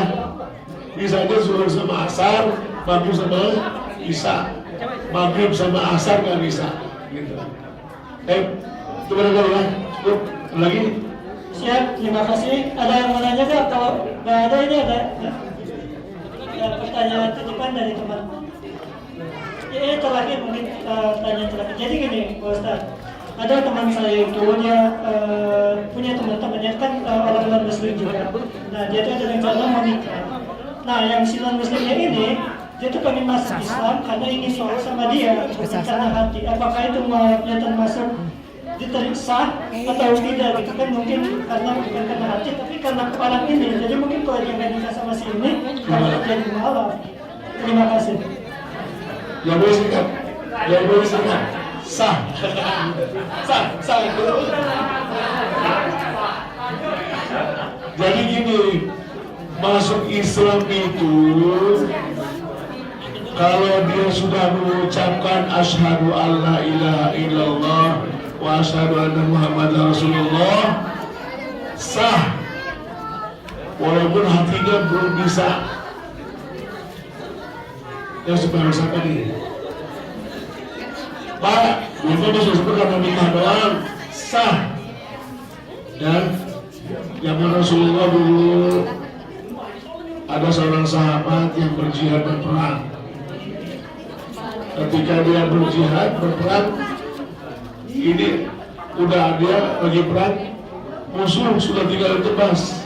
Bisa aja zuhur sama asar, maghrib sama isya. Maghrib sama asar nggak bisa, gitu. Itu benar ya. Cukup lagi. Siap, terima kasih. Ada yang mau nanya nggak? Kalau nggak ada, ini ada. Ya, pertanyaan titipan dari teman. Ya, terakhir mungkin pertanyaan terakhir. Jadi gini, Pak Ustaz. Ada teman saya itu dia punya teman-temannya kan orang non muslim juga. Nah, dia tuh ada rencana mau nikah. Nah, yang si non muslimnya ini dia tuh pengen masuk Islam karena ingin sholat sama dia, bukan karena hati. Apakah itu mau termasuk diteriksa atau tidak gitu kan, mungkin karena bukan karena hati tapi karena kepala ini. Jadi mungkin kalau dia nggak nikah sama si ini kalau terjadi masalah. Terima kasih. Yang boleh singkat, sah itu. Jadi gini, masuk Islam itu kalau dia sudah mengucapkan asyhadu alla ilaha illallah wa asyhadu anna muhammadar rasulullah, sah walaupun hatinya belum bisa. Yang sebenarnya siapa nih? Pak, itu masuk karena nikah doang, sah. Dan zaman Rasulullah dulu ada seorang sahabat yang berjihad berperang. Ketika dia berjihad berperang, ini udah dia lagi perang, musuh sudah tinggal ditebas.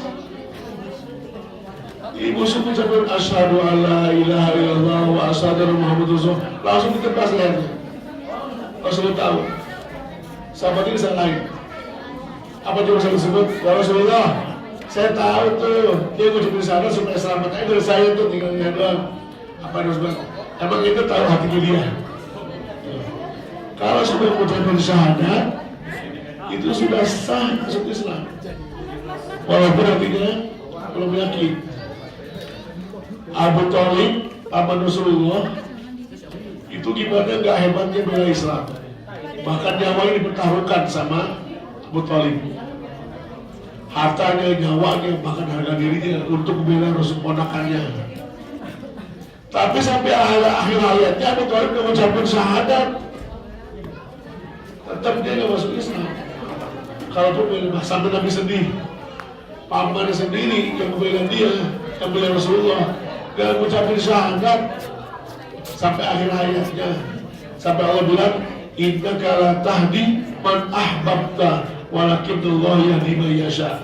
Musuh mengucapkan asyhadu alla ilaha illallah wa asyhadu anna muhammadar rasulullah, langsung ditebas lehernya. Rasulullah tahu. Sahabat ini salahin. Apa dia bisa disebut? Ya Rasulullah, saya tahu tuh dia ngucapin syahadat supaya selamat aja dari saya tuh, tinggal lihat doang. Apa dia bilang? Emang itu tahu hatinya dia. Kalau sudah mengucapkan syahadat, itu sudah sah masuk Islam. Walaupun hatinya belum yakin. Abu Thalib, paman Rasulullah, itu gimana nggak hebatnya bela Islam. Bahkan nyawanya dipertaruhkan sama Abu Thalib. Hartanya, nyawanya, bahkan harga dirinya untuk membela Rasul ponakannya. Tapi sampai akhir hayatnya Abu Thalib mengucapkan syahadat, tetap dia nggak masuk Islam. Kalaupun sampai Nabi sedih, pamannya sendiri yang membela dia, yang membela Rasulullah, dia mengucapkan syahadat sampai akhir hayatnya. Sampai Allah bilang, innaka la tahdi man ahbabta walakinnallahu yahdi man yasha.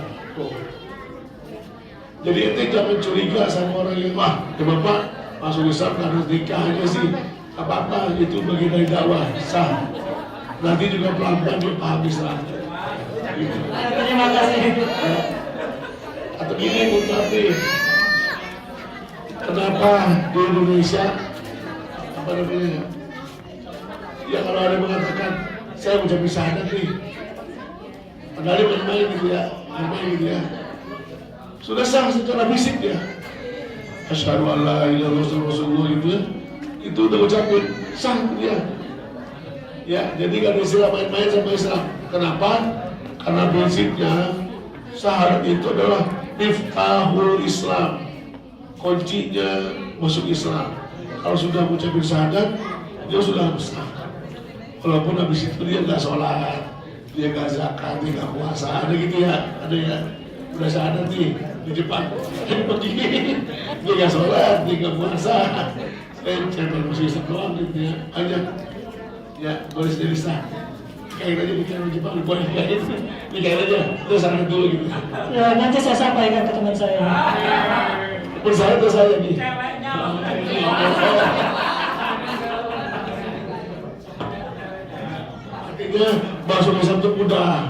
Jadi ente jangan curiga sama orang yang ya bapak masuk Islam harus nikah aja sih, apa-apa itu bagian dari dakwah, sah. Nanti juga pelan-pelan dia paham Islam. Gitu. Terima kasih. Atau gini Bu Tati, kenapa di Indonesia apa namanya? Ya kalau ada yang mengatakan saya mau jadi syahadat nih, padahal dia main-main gitu ya, sudah sah secara fisik ya. Asyhadu an la ilaha illallah gitu ya, itu udah ucapin sah dia. Ya, jadi gak ada istilah main-main sama Islam. Kenapa? Karena prinsipnya syahadat itu adalah miftahul Islam, kuncinya masuk Islam. Kalau sudah mengucapkan syahadat, dia sudah besar. Walaupun habis itu dia nggak sholat, dia nggak zakat, dia nggak puasa, ada gitu ya, ada ya. Udah syahadat nih di Jepang, begini, dia nggak sholat, dia nggak puasa, saya masih Islam doang gitu ya, aja. Ya, boleh sendiri sah. Kayak aja bikin di Jepang, boleh kayak aja, terus syahadat dulu gitu. Ya, nanti saya sampaikan ke teman saya. Bersama tuh saya nih. Ceweknya. Artinya masuk Islam itu mudah,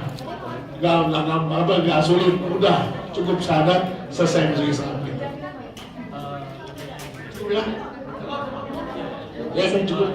nggak sulit, mudah, cukup syahadat selesai masuk Islam. Cukup ya? Ya kan cukup.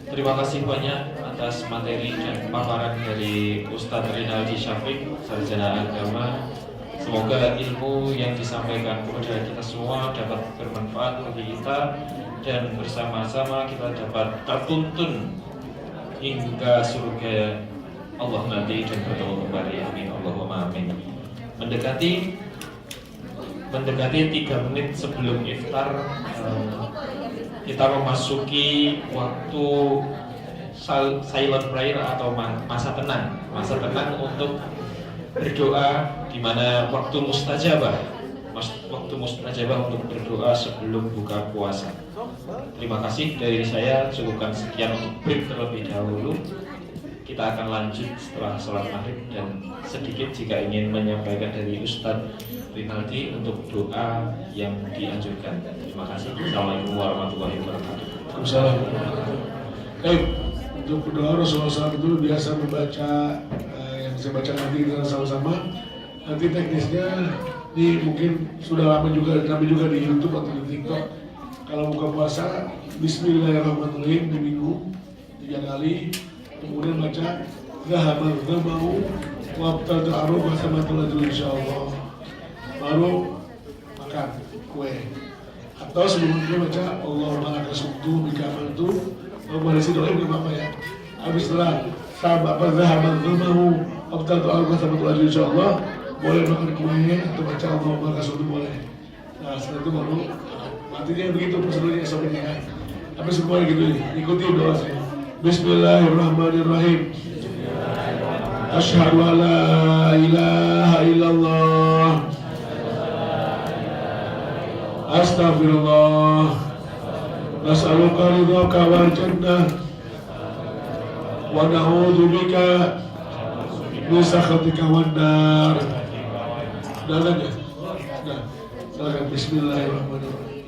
Terima kasih banyak atas materi dan paparan dari Ustadz Rinaldi Syafiq, Sarjana Agama. Semoga ilmu yang disampaikan kepada kita semua dapat bermanfaat bagi kita dan bersama-sama kita dapat tertuntun hingga surga Allah nanti dan bertemu kembali. Amin Allahumma amin. Mendekati 3 menit sebelum iftar, kita memasuki waktu silent prayer atau masa tenang untuk berdoa, di mana waktu mustajabah untuk berdoa sebelum buka puasa. Terima kasih dari saya, cukupkan sekian untuk break terlebih dahulu. Kita akan lanjut setelah sholat maghrib, dan sedikit jika ingin menyampaikan dari Ustadz Rinaldi untuk doa yang dianjurkan. Terima kasih. Assalamualaikum warahmatullahi wabarakatuh. Assalamualaikum. Baik, untuk berdoa Rasulullah SAW itu biasa membaca yang saya baca nanti kita sama-sama. Nanti teknisnya ini mungkin sudah lama juga di YouTube atau di TikTok. Kalau buka puasa, Bismillahirrahmanirrahim di minggu 3 kali. Kemudian baca Zahabar Zamau Wabtal Ta'aruf Wasamatul Ajul Insyaallah. Baru makan kue. Atau sebelumnya baca Allahumma laka sumtu bika amantu. Berisi doa ini apa ya? Habis setelah Zahabar Zamau Wabtal Ta'aruf Wasamatul Ajul Insyaallah, boleh makan kue atau baca Allahumma laka sumtu boleh. Nah setelah itu baru artinya begitu prosedurnya sebenarnya. Tapi semuanya gitu nih, ikuti doa saya. Bismillahirrahmanirrahim. Asyhadu an la ilaha illallah. Astaghfirullah. Nas'aluka ridhaka wal jannah wa na'udzu bika min sakhatika wan nar. Dalam ya. Nah, silakan bismillahirrahmanirrahim.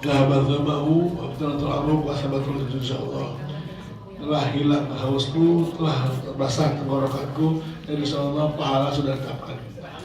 Zahabat zama'u Abdulatul Arub Wasabatul Insyaallah. Telah hilang hausku, telah basah tenggorokanku, dan insyaallah pahala sudah didapatkan.